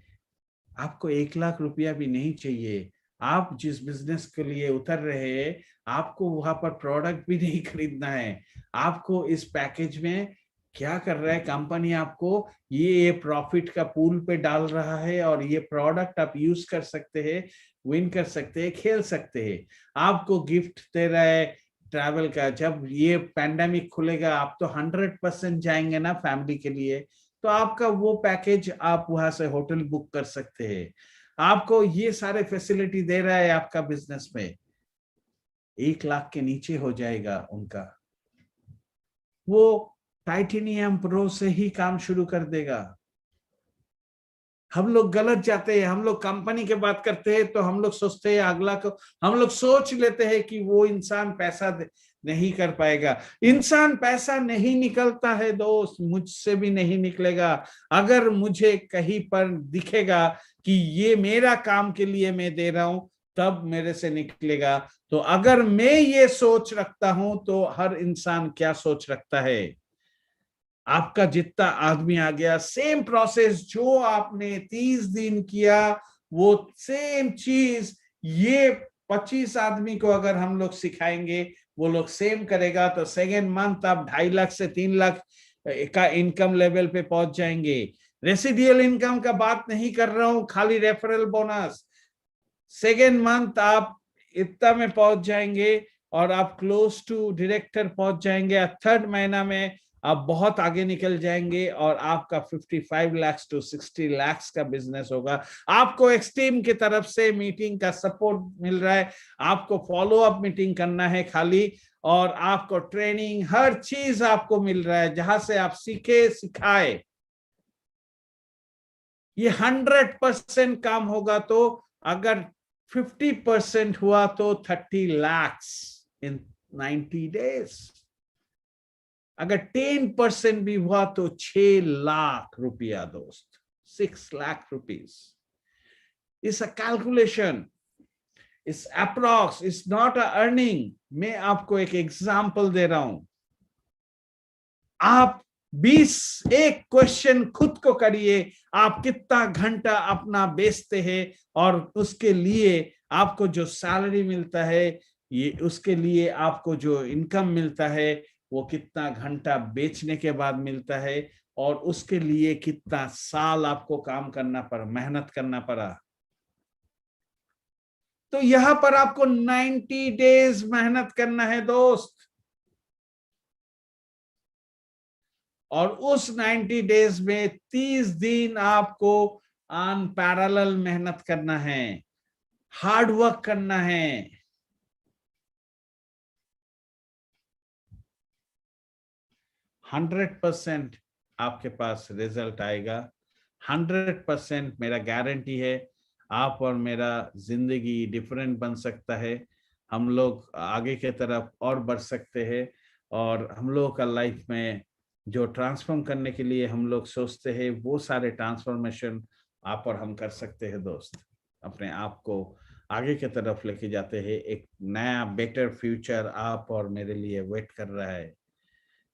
Speaker 1: आपको 1 लाख रुपया भी नहीं चाहिए। आप जिस बिजनेस के लिए उतर रहे हैं, आपको वहां पर प्रोडक्ट भी नहीं खरीदना है। आपको इस पैकेज में क्या कर रहा है कंपनी, आपको ये प्रॉफिट का पूल पे डाल रहा है और ये प्रोडक्ट आप यूज कर सकते हैं, विन कर सकते हैं, खेल सकते हैं। आपको गिफ्ट दे रहा है ट्रैवल का। जब ये पैंडेमिक खुलेगा आप तो 100% जाएंगे ना फैमिली के लिए, तो आपका वो पैकेज आप वहां से होटल बुक कर सकते हैं। आपको ये सारे फैसिलिटी दे रहा है आपका बिजनेस में, 1 लाख के नीचे हो जाएगा उनका। वो टाइटेनियम प्रो से ही काम शुरू कर देगा। हम लोग गलत जाते हैं, हम लोग कंपनी की बात करते हैं तो हम लोग सोचते हैं अगला को, हम लोग सोच लेते हैं कि वो इंसान पैसा नहीं कर पाएगा। इंसान पैसा नहीं निकलता है दोस्त, मुझसे भी नहीं निकलेगा। अगर मुझे कहीं पर दिखेगा कि ये मेरा काम के लिए मैं दे रहा हूं तब मेरे से निकलेगा। तो अगर मैं ये सोच रखता हूं तो हर इंसान क्या सोच रखता है। आपका जितना आदमी आ गया, सेम प्रोसेस जो आपने 30 दिन किया, वो सेम चीज ये 25 आदमी को अगर हम लोग सिखाएंगे, वो लोग सेम करेगा, तो सेकेंड मंथ आप 2.5 लाख से 3 लाख का इनकम लेवल पे पहुंच जाएंगे। रेसिडियल इनकम का बात नहीं कर रहा हूं, खाली रेफरल बोनस। सेकेंड मंथ आप इतना में पहुंच जाएंगे और आप क्लोज टू डायरेक्टर पहुंच जाएंगे। थर्ड महीना में आप बहुत आगे निकल जाएंगे और आपका 55 लाख to 60 लाख का बिजनेस होगा। आपको एक्सट्रीम की तरफ से मीटिंग का सपोर्ट मिल रहा है, आपको फॉलो अप मीटिंग करना है खाली, और आपको ट्रेनिंग हर चीज आपको मिल रहा है जहां से आप सीखे सिखाए। ये 100% काम होगा, तो अगर 50% हुआ तो 30 लाख इन 90 डेज। अगर 10% भी हुआ तो 6 लाख रुपया दोस्त, 6 लाख रुपीज। इस कैलकुलेशन, इस अप्रॉक्स, इस नॉट अ अर्निंग। मैं आपको एक एग्जांपल दे रहा हूं। आप 21 क्वेश्चन खुद को करिए, आप कितना घंटा अपना बेचते हैं और उसके लिए आपको जो सैलरी मिलता है, ये उसके लिए आपको जो इनकम मिलता है वो कितना घंटा बेचने के बाद मिलता है, और उसके लिए कितना साल आपको काम करना पड़ा, मेहनत करना पड़ा। तो यहां पर आपको 90 डेज मेहनत करना है दोस्त, और उस 90 डेज में 30 दिन आपको ऑन पैरेलल मेहनत करना है, हार्ड वर्क करना है। 100% आपके पास रिजल्ट आएगा, 100% मेरा गारंटी है। आप और मेरा जिंदगी डिफरेंट बन सकता है, हम लोग आगे की तरफ और बढ़ सकते हैं, और हम लोग का लाइफ में जो ट्रांसफॉर्म करने के लिए हम लोग सोचते हैं वो सारे ट्रांसफॉर्मेशन आप और हम कर सकते हैं दोस्त। अपने आप को आगे की तरफ लेके जाते हैं, एक नया बेटर फ्यूचर आप और मेरे लिए वेट कर रहा है।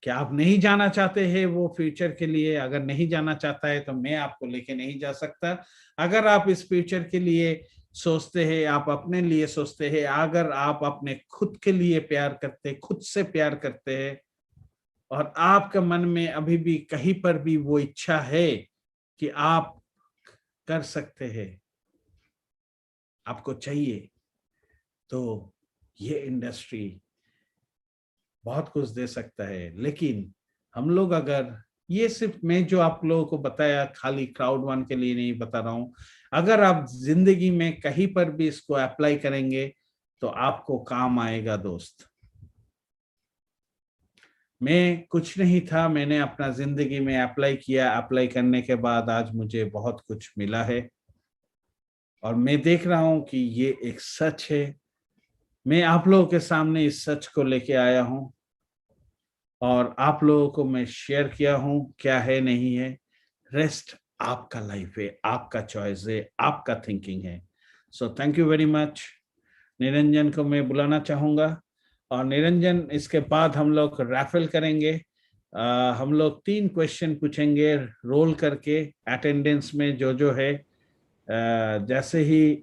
Speaker 1: क्या आप नहीं जाना चाहते हैं वो फ्यूचर के लिए? अगर नहीं जाना चाहता है तो मैं आपको लेके नहीं जा सकता। अगर आप इस फ्यूचर के लिए सोचते हैं, आप अपने लिए सोचते हैं, अगर आप अपने खुद के लिए प्यार करते, खुद से प्यार करते हैं, और आपके मन में अभी भी कहीं पर भी वो इच्छा है कि आप कर सकते हैं, आपको चाहिए, तो ये इंडस्ट्री बहुत कुछ दे सकता है। लेकिन हम लोग अगर, ये सिर्फ मैं जो आप लोगों को बताया खाली क्राउड वन के लिए नहीं बता रहा हूं, अगर आप जिंदगी में कहीं पर भी इसको अप्लाई करेंगे तो आपको काम आएगा दोस्त। मैं कुछ नहीं था, मैंने अपना जिंदगी में अप्लाई किया, अप्लाई करने के बाद आज मुझे बहुत कुछ मिला है, और मैं देख रहा हूं कि ये एक सच है। मैं आप लोगों के सामने इस सच को लेके आया हूं, और आप लोगों को मैं शेयर किया हूं क्या है नहीं है। रेस्ट आपका लाइफ है, आपका चॉइस है, आपका थिंकिंग है। सो thank you very much. Niranjan को मैं बुलाना चाहूंगा, और निरंजन इसके बाद हम लोग रैफल करेंगे। हम लोग 3 क्वेश्चन पूछेंगे रोल करके, अटेंडेंस में जो है। जैसे ही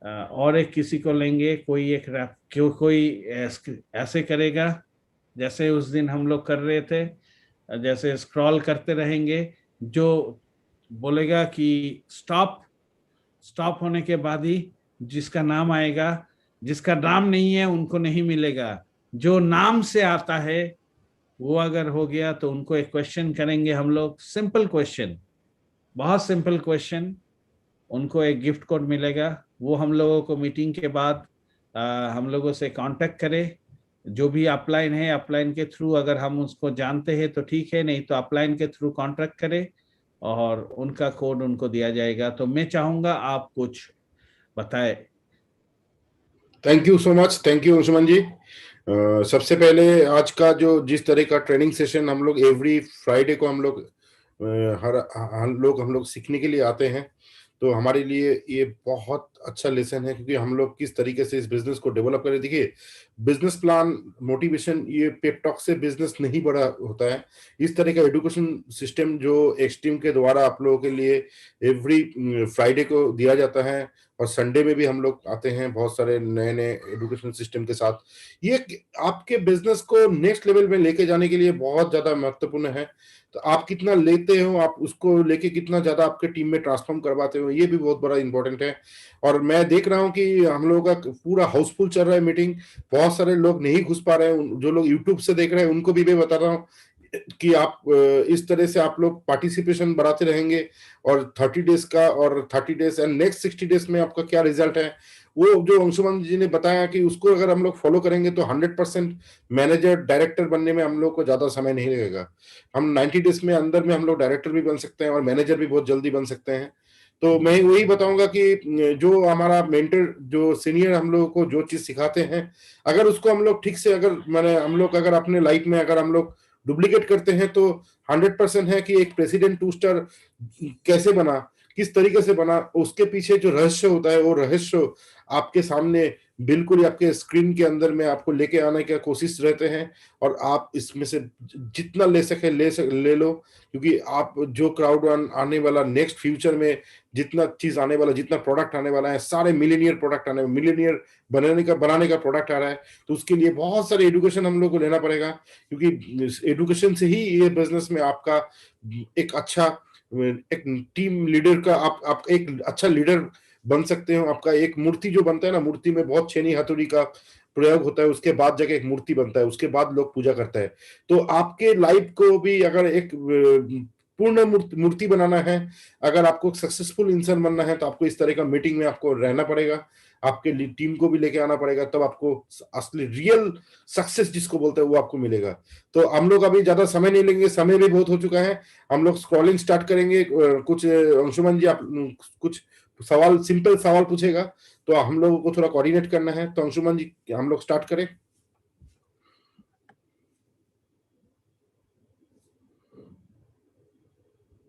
Speaker 1: और एक किसी को लेंगे, कोई एक क्यों कोई ऐसे करेगा जैसे उस दिन हम लोग कर रहे थे, जैसे स्क्रॉल करते रहेंगे, जो बोलेगा कि स्टॉप, स्टॉप होने के बाद ही जिसका नाम आएगा, जिसका नाम नहीं है उनको नहीं मिलेगा, जो नाम से आता है वो अगर हो गया तो उनको एक क्वेश्चन करेंगे हम लोग, सिंपल क्वेश्चन, बहुत सिंपल क्वेश्चन। उनको एक गिफ्ट कोड मिलेगा, वो हम लोगों को मीटिंग के बाद हम लोगों से कांटेक्ट करें। जो भी अपलाइन है, अपलाइन के थ्रू अगर हम उसको जानते हैं तो ठीक है, नहीं तो अपलाइन के थ्रू कांटेक्ट करें, और उनका कोड उनको दिया जाएगा। तो मैं चाहूंगा आप कुछ बताएं।
Speaker 2: Thank you so much, thank you Anshuman ji. सबसे पहले आज का जो जिस तरह का ट्रेनिंग सेशन हम लोग एवरी फ्राइडे को हम लोग हम लोग सीखने के लिए आते हैं, तो हमारे लिए ये बहुत अच्छा लेसन है, क्योंकि हम लोग किस तरीके से इस बिजनेस को डेवलप करें। देखिए, बिजनेस प्लान, मोटिवेशन, ये पेप टॉक से बिजनेस नहीं बड़ा होता है। इस तरह का एजुकेशन सिस्टम जो एक्सट्रीम के द्वारा आप लोगों के लिए एवरी फ्राइडे को दिया जाता है, और संडे में भी हम लोग आते हैं बहुत सारे नए नए एजुकेशन सिस्टम के साथ, ये आपके बिजनेस को नेक्स्ट लेवल में लेके जाने के लिए बहुत ज्यादा महत्वपूर्ण है। तो आप कितना लेते हो, आप उसको लेके कितना ज्यादा आपके टीम में ट्रांसफॉर्म करवाते हो, ये भी बहुत बड़ा इंपॉर्टेंट है। और मैं देख रहा हूँ कि हम लोगों का पूरा हाउसफुल चल रहा है मीटिंग, बहुत सारे लोग नहीं घुस पा रहे हैं। जो लोग यूट्यूब से देख रहे हैं उनको भी मैं बता रहा हूँ कि आप इस तरह से आप लोग पार्टिसिपेशन बढ़ाते रहेंगे, और 30 डेज का, और 30 डेज एंड नेक्स्ट 60 डेज में आपका क्या रिजल्ट है, वो जो अंशुमन जी ने बताया कि उसको अगर हम लोग फॉलो करेंगे तो 100% मैनेजर डायरेक्टर बनने में हम लोग को ज्यादा समय नहीं लगेगा। हम 90 डेज में अंदर में हम लोग डायरेक्टर भी बन सकते हैं, और मैनेजर भी बहुत जल्दी बन सकते हैं। तो मैं वही बताऊंगा कि जो हमारा मेंटर, जो सीनियर हम लोगों को जो चीज सिखाते हैं, अगर उसको हम लोग ठीक से, अगर मैंने हम लोग अगर अपने लाइफ में अगर हम लोग डुप्लीकेट करते हैं, तो 100% है कि एक प्रेसिडेंट 2 स्टार कैसे बना, किस तरीके से बना, उसके पीछे जो रहस्य होता है, वो रहस्य आपके सामने बिल्कुल ही आपके स्क्रीन के अंदर में आपको लेके आने की कोशिश रहते हैं। और आप इसमें से जितना ले सके ले लो, क्योंकि आप जो क्राउड आने वाला नेक्स्ट फ्यूचर में जितना चीज आने वाला, जितना प्रोडक्ट आने वाला है, सारे मिलीनियर प्रोडक्ट आने, मिलीनियर बनाने का प्रोडक्ट आ रहा है। तो उसके लिए बहुत सारे एजुकेशन हम लोग को लेना पड़ेगा, क्योंकि एजुकेशन से ही ये बिजनेस में आपका एक अच्छा, एक टीम लीडर का आप एक अच्छा लीडर बन सकते हो। आपका एक मूर्ति जो बनता है ना, मूर्ति में बहुत छेनी हथौड़ी का प्रयोग होता है, उसके बाद जाके एक मूर्ति बनता है, उसके बाद लोग पूजा करता है। तो आपके लाइफ को भी अगर एक पूर्ण मूर्ति बनाना है, अगर आपको सक्सेसफुल इंसान बनना है, तो आपको इस तरह का मीटिंग में आपको रहना पड़ेगा, आपके टीम को भी लेके आना पड़ेगा, तब आपको असली रियल सक्सेस जिसको बोलते हैं वो आपको मिलेगा। तो हम लोग अभी ज्यादा समय नहीं लेंगे, समय भी बहुत हो चुका है। हम लोग स्क्रॉलिंग स्टार्ट करेंगे। कुछ अंशुमन जी, आप कुछ सवाल, सिंपल सवाल पूछेगा, तो हम लोगों को थोड़ा कोऑर्डिनेट करना है। तो अंशुमन जी, हम लोग स्टार्ट करें?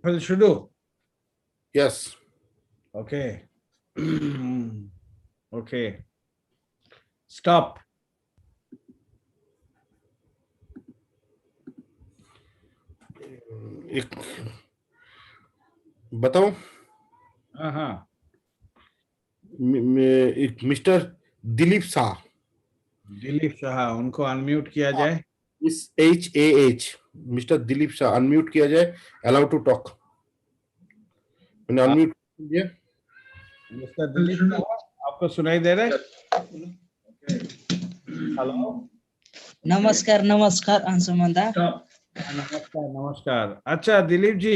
Speaker 1: फिर शुरू।
Speaker 2: यस।
Speaker 1: ओके। Okay, stop.
Speaker 2: एक बताओ।
Speaker 1: हाँ हाँ,
Speaker 2: एक मिस्टर दिलीप शाह।
Speaker 1: दिलीप शाह, उनको अनम्यूट किया जाए।
Speaker 2: इस HAH, mister Dilip Shah, unmute किया जाए। अलाउ टू टॉक, मैंने
Speaker 1: आप
Speaker 2: अनम्यूट किया।
Speaker 1: मिस्टर दिलीप शाह, आपको सुनाई दे रहा है? हेलो।
Speaker 3: नमस्कार नमस्कार अंशुमन दा।
Speaker 1: नमस्कार नमस्कार। अच्छा दिलीप जी,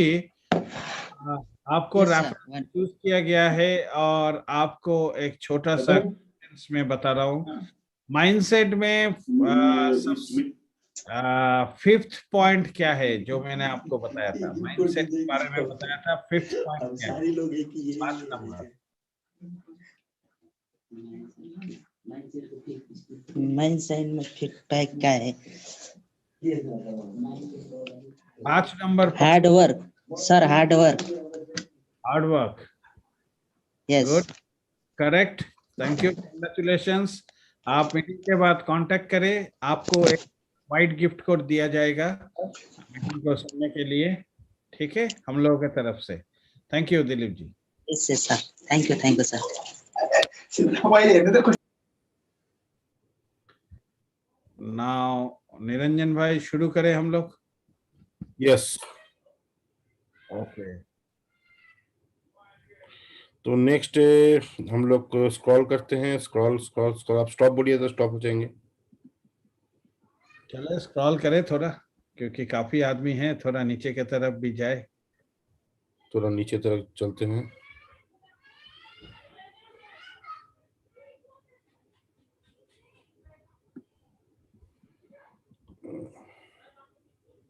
Speaker 1: हाँ, आपको
Speaker 3: यस
Speaker 1: रेफरेंस
Speaker 3: सर।
Speaker 1: चूज किया गया है और आपको एक छोटा सा में बता रहा हूँ। माइंडसेट में फिफ्थ पॉइंट क्या है जो मैंने आपको बताया था, माइंडसेट के बारे में बताया था, फिफ्थ पॉइंट क्या है?
Speaker 3: लोग एक ही
Speaker 1: पांच नंबर।
Speaker 3: माइंडसेट में फीडबैक क्या है?
Speaker 1: 5 number.
Speaker 3: Hard work sir, hard work.
Speaker 1: Hard work.
Speaker 3: Yes.
Speaker 1: Good, correct, thank you, congratulations. आप मीटिंग के बाद कांटेक्ट करें, आपको एक वाइट गिफ्ट कोड दिया जाएगा मीटिंग को सुनने के लिए, ठीक है, हम लोगों की तरफ से। Thank you Dilip ji.
Speaker 3: Yes sir, thank you sir.
Speaker 1: Now Niranjan bhai, शुरू करें हम लोग।
Speaker 2: यस।
Speaker 1: ओके।
Speaker 2: तो नेक्स्ट हम लोग स्क्रॉल करते हैं। स्क्रॉल स्क्रॉल स्क्रॉल, आप स्टॉप बोलिए तो स्टॉप हो जाएंगे।
Speaker 1: चलो स्क्रॉल करें थोड़ा, क्योंकि काफी आदमी हैं, थोड़ा नीचे की तरफ भी जाए।
Speaker 2: थोड़ा नीचे तरफ चलते हैं।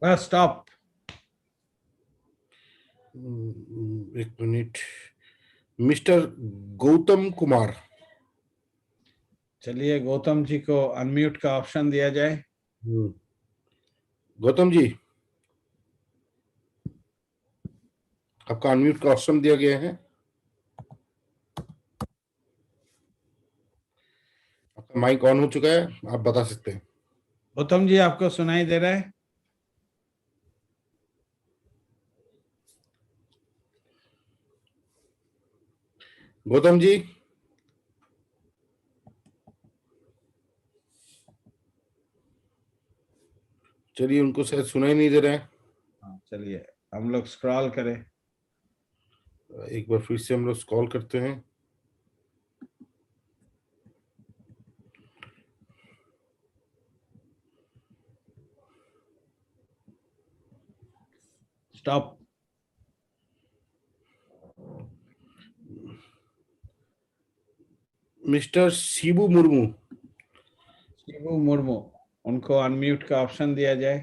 Speaker 1: Bus stop.
Speaker 2: एक मिनट। मिस्टर गौतम कुमार।
Speaker 1: चलिए गौतम जी को अनम्यूट का ऑप्शन दिया जाए।
Speaker 2: गौतम जी, आपका अनम्यूट का ऑप्शन दिया गया है। आपका माइक ऑन हो चुका है, आप बता सकते हैं।
Speaker 1: गौतम जी, आपको सुनाई दे रहा है?
Speaker 2: गौतम जी, चलिए, उनको शायद सुनाई नहीं दे रहा है।
Speaker 1: हाँ, चलिए हम लोग स्क्रॉल करें।
Speaker 2: एक बार फिर से हम लोग कॉल करते हैं।
Speaker 1: स्टॉप।
Speaker 2: मिस्टर शिबू मुर्मू।
Speaker 1: शिबू मुर्मू, उनको अनम्यूट का ऑप्शन दिया जाए।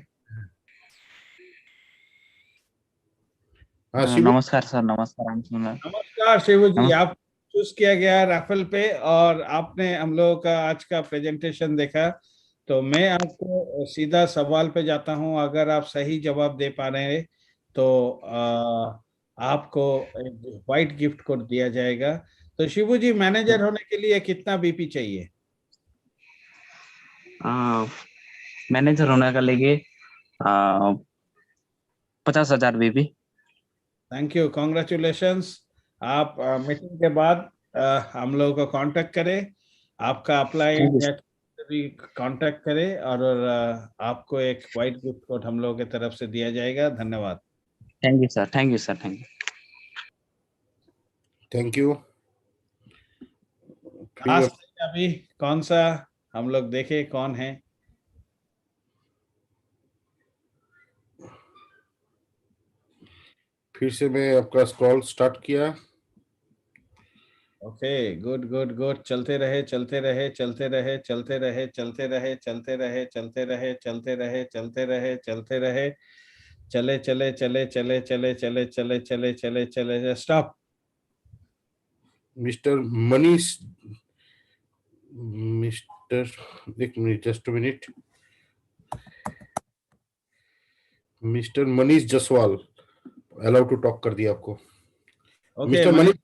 Speaker 2: हाँ शिबू।
Speaker 4: नमस्कार सर, नमस्कार अंशुमन।
Speaker 1: नमस्कार शिबू जी,
Speaker 4: नमस्कार।
Speaker 1: आप चूज किया गया राफेल पे और आपने हम लोगों का आज का प्रेजेंटेशन देखा, तो मैं आपको सीधा सवाल पे जाता हूं। अगर आप सही जवाब दे पा रहे हैं तो आपको एक व्हाइट गिफ्ट कोड दिया जाएगा। तो शिबू जी, मैनेजर होने के लिए कितना बीपी चाहिए?
Speaker 4: मैनेजर होने का लेके 50,000 बीबी।
Speaker 1: Thank you, congratulations. आप मीटिंग के बाद हम लोगों को कांटेक्ट करें, आपका अप्लाई
Speaker 4: थैंक यू।
Speaker 1: या भी कांटेक्ट करें और आपको एक व्हाइट गिफ्ट कोड हम लोगों की तरफ से दिया जाएगा। धन्यवाद।
Speaker 4: Thank you sir, thank you sir, thank you.
Speaker 2: Thank you.
Speaker 1: खास अभी कौन सा हम लोग देखे कौन है?
Speaker 2: फिर से मैं आपका स्क्रॉल स्टार्ट किया।
Speaker 1: ओके, गुड गुड गुड, चलते रहे चलते रहे चलते रहे चलते रहे चलते रहे चलते रहे चलते रहे चलते रहे चलते रहे चलते रहे, चले चले चले चले चले चले चले चले चले चले, स्टॉप।
Speaker 2: मिस्टर मनीष, मिस्टर, एक minute, just minute, mister Manish Jaswal allow to talk कर दिया आपको।
Speaker 1: ओके
Speaker 2: मिस्टर मनीष,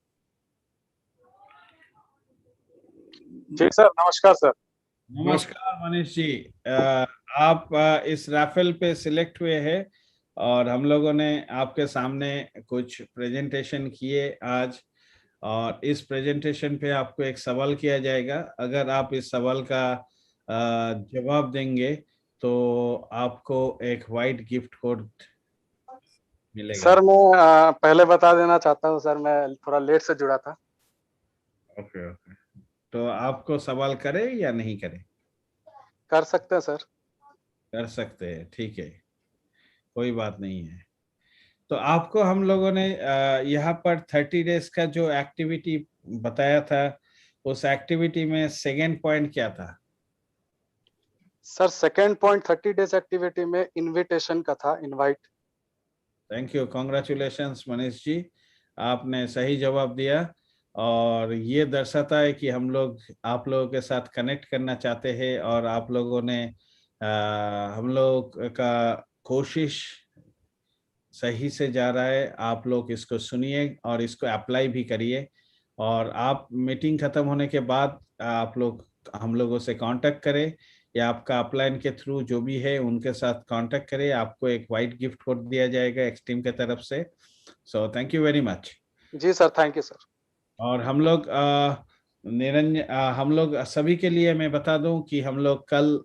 Speaker 5: जी सर, नमस्कार सर।
Speaker 1: नमस्कार मनीष जी। आप इस राफेल पे सिलेक्ट हुए हैं और हम लोगों ने आपके सामने कुछ प्रेजेंटेशन किए आज, और इस प्रेजेंटेशन पे आपको एक सवाल किया जाएगा। अगर आप इस सवाल का जवाब देंगे तो आपको एक वाइट गिफ्ट कोड मिलेगा।
Speaker 5: सर मैं पहले बता देना चाहता हूँ सर, मैं थोड़ा लेट से जुड़ा था।
Speaker 1: ओके ओके, तो आपको सवाल करे या नहीं करे?
Speaker 5: कर सकते हैं सर।
Speaker 1: कर सकते हैं, ठीक है, कोई बात नहीं है। तो आपको हम लोगों ने यहाँ पर 30 डेज का जो एक्टिविटी बताया था, उस एक्टिविटी में सेकेंड पॉइंट क्या था?
Speaker 5: Sir second point 30 days activity में इनविटेशन का था, invite.
Speaker 1: Thank you, congratulations Manish ji, आपने सही जवाब दिया। और ये दर्शाता है कि हम लोग आप लोगों के साथ कनेक्ट करना चाहते हैं, और आप लोगों ने हम लोग का कोशिश सही से जा रहा है। आप लोग इसको सुनिए और इसको अप्लाई भी करिए, और आप मीटिंग खत्म होने के बाद आप लोग हम लोगों से कांटेक्ट करें, या आपका अपलाइन के थ्रू जो भी है उनके साथ कांटेक्ट करें। आपको एक वाइट गिफ्ट कोड दिया जाएगा एक्सटीम के तरफ से। So thank you very much.
Speaker 5: जी सर, थैंक यू सर।
Speaker 1: और हम लोग हम लोग सभी के लिए मैं बता दूं कि हम लोग कल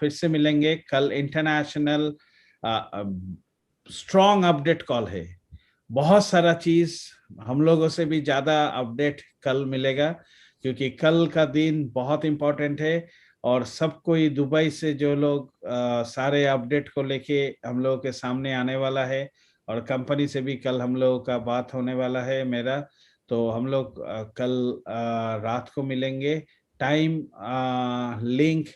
Speaker 1: फिर से मिलेंगे। कल इंटरनेशनल स्ट्रॉन्ग अपडेट कॉल है। बहुत सारा चीज हम लोगों से भी ज्यादा अपडेट कल मिलेगा, क्योंकि कल का दिन बहुत इंपॉर्टेंट है। और सब कोई दुबई से जो लोग सारे अपडेट को लेके हम लोगों के सामने आने वाला है, और कंपनी से भी कल हम लोगों का बात होने वाला है मेरा। तो हम लोग कल रात को मिलेंगे। टाइम, लिंक,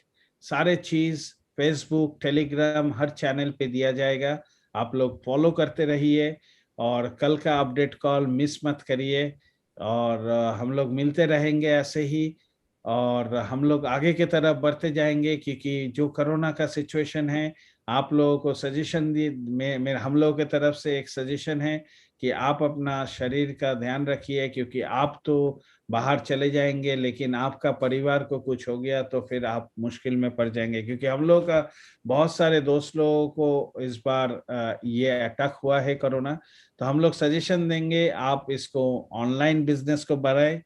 Speaker 1: सारे चीज फेसबुक टेलीग्राम हर चैनल पे दिया जाएगा। आप लोग फॉलो करते रहिए, और कल का अपडेट कॉल मिस मत करिए। और हम लोग मिलते रहेंगे ऐसे ही, और हम लोग आगे की तरफ बढ़ते जाएंगे, क्योंकि जो कोरोना का सिचुएशन है, आप लोगों को सजेशन दी मेरे हम लोगों की तरफ से एक सजेशन है कि आप अपना शरीर का ध्यान रखिए, क्योंकि आप तो बाहर चले जाएंगे, लेकिन आपका परिवार को कुछ हो गया तो फिर आप मुश्किल में पड़ जाएंगे। क्योंकि हम लोग का बहुत सारे दोस्त लोगों को इस बार ये अटैक हुआ है कोरोना। तो हम लोग सजेशन देंगे, आप इसको ऑनलाइन बिजनेस को बढ़ाएं,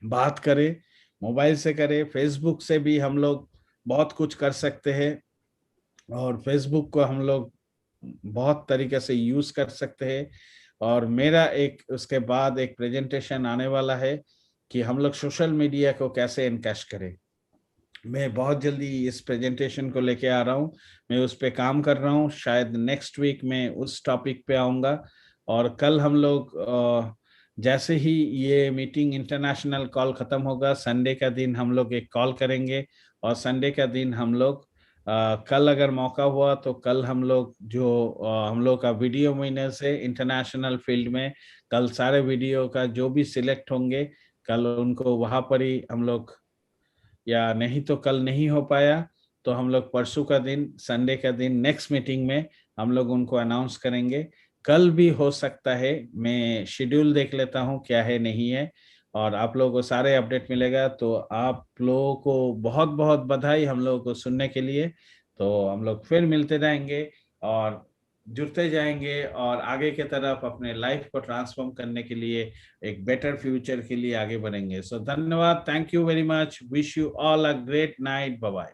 Speaker 1: बात करें, मोबाइल से करें, फेसबुक से भी हम लोग बहुत कुछ कर सकते हैं। और फेसबुक को हम लोग बहुत तरीके से यूज कर सकते हैं। और मेरा एक उसके बाद एक प्रेजेंटेशन आने वाला है कि हम लोग सोशल मीडिया को कैसे एनकैश करें। मैं बहुत जल्दी इस प्रेजेंटेशन को लेके आ रहा हूँ, मैं उस पर काम कर रहा हूँ। शायद नेक्स्ट वीक में उस टॉपिक पे आऊँगा। और कल हम लोग जैसे ही ये मीटिंग इंटरनेशनल कॉल खत्म होगा, संडे का दिन हम लोग एक कॉल करेंगे। और संडे का दिन हम लोग कल अगर मौका हुआ तो कल हम लोग जो हम लोग का वीडियो विनर्स है इंटरनेशनल फील्ड में, कल सारे वीडियो का जो भी सिलेक्ट होंगे, कल उनको वहां पर ही हम लोग, या नहीं तो कल नहीं हो पाया तो हम लोग परसों का दिन, संडे का दिन नेक्स्ट मीटिंग में हम लोग उनको अनाउंस करेंगे। कल भी हो सकता है, मैं शेड्यूल देख लेता हूँ क्या है नहीं है, और आप लोगों को सारे अपडेट मिलेगा। तो आप लोगों को बहुत बहुत बधाई हम लोगों को सुनने के लिए। तो हम लोग फिर मिलते रहेंगे और जुड़ते जाएंगे, और आगे की तरफ अपने लाइफ को ट्रांसफॉर्म करने के लिए, एक बेटर फ्यूचर के लिए आगे बढ़ेंगे। सो धन्यवाद, thank you very much, wish you all a great night, bye bye.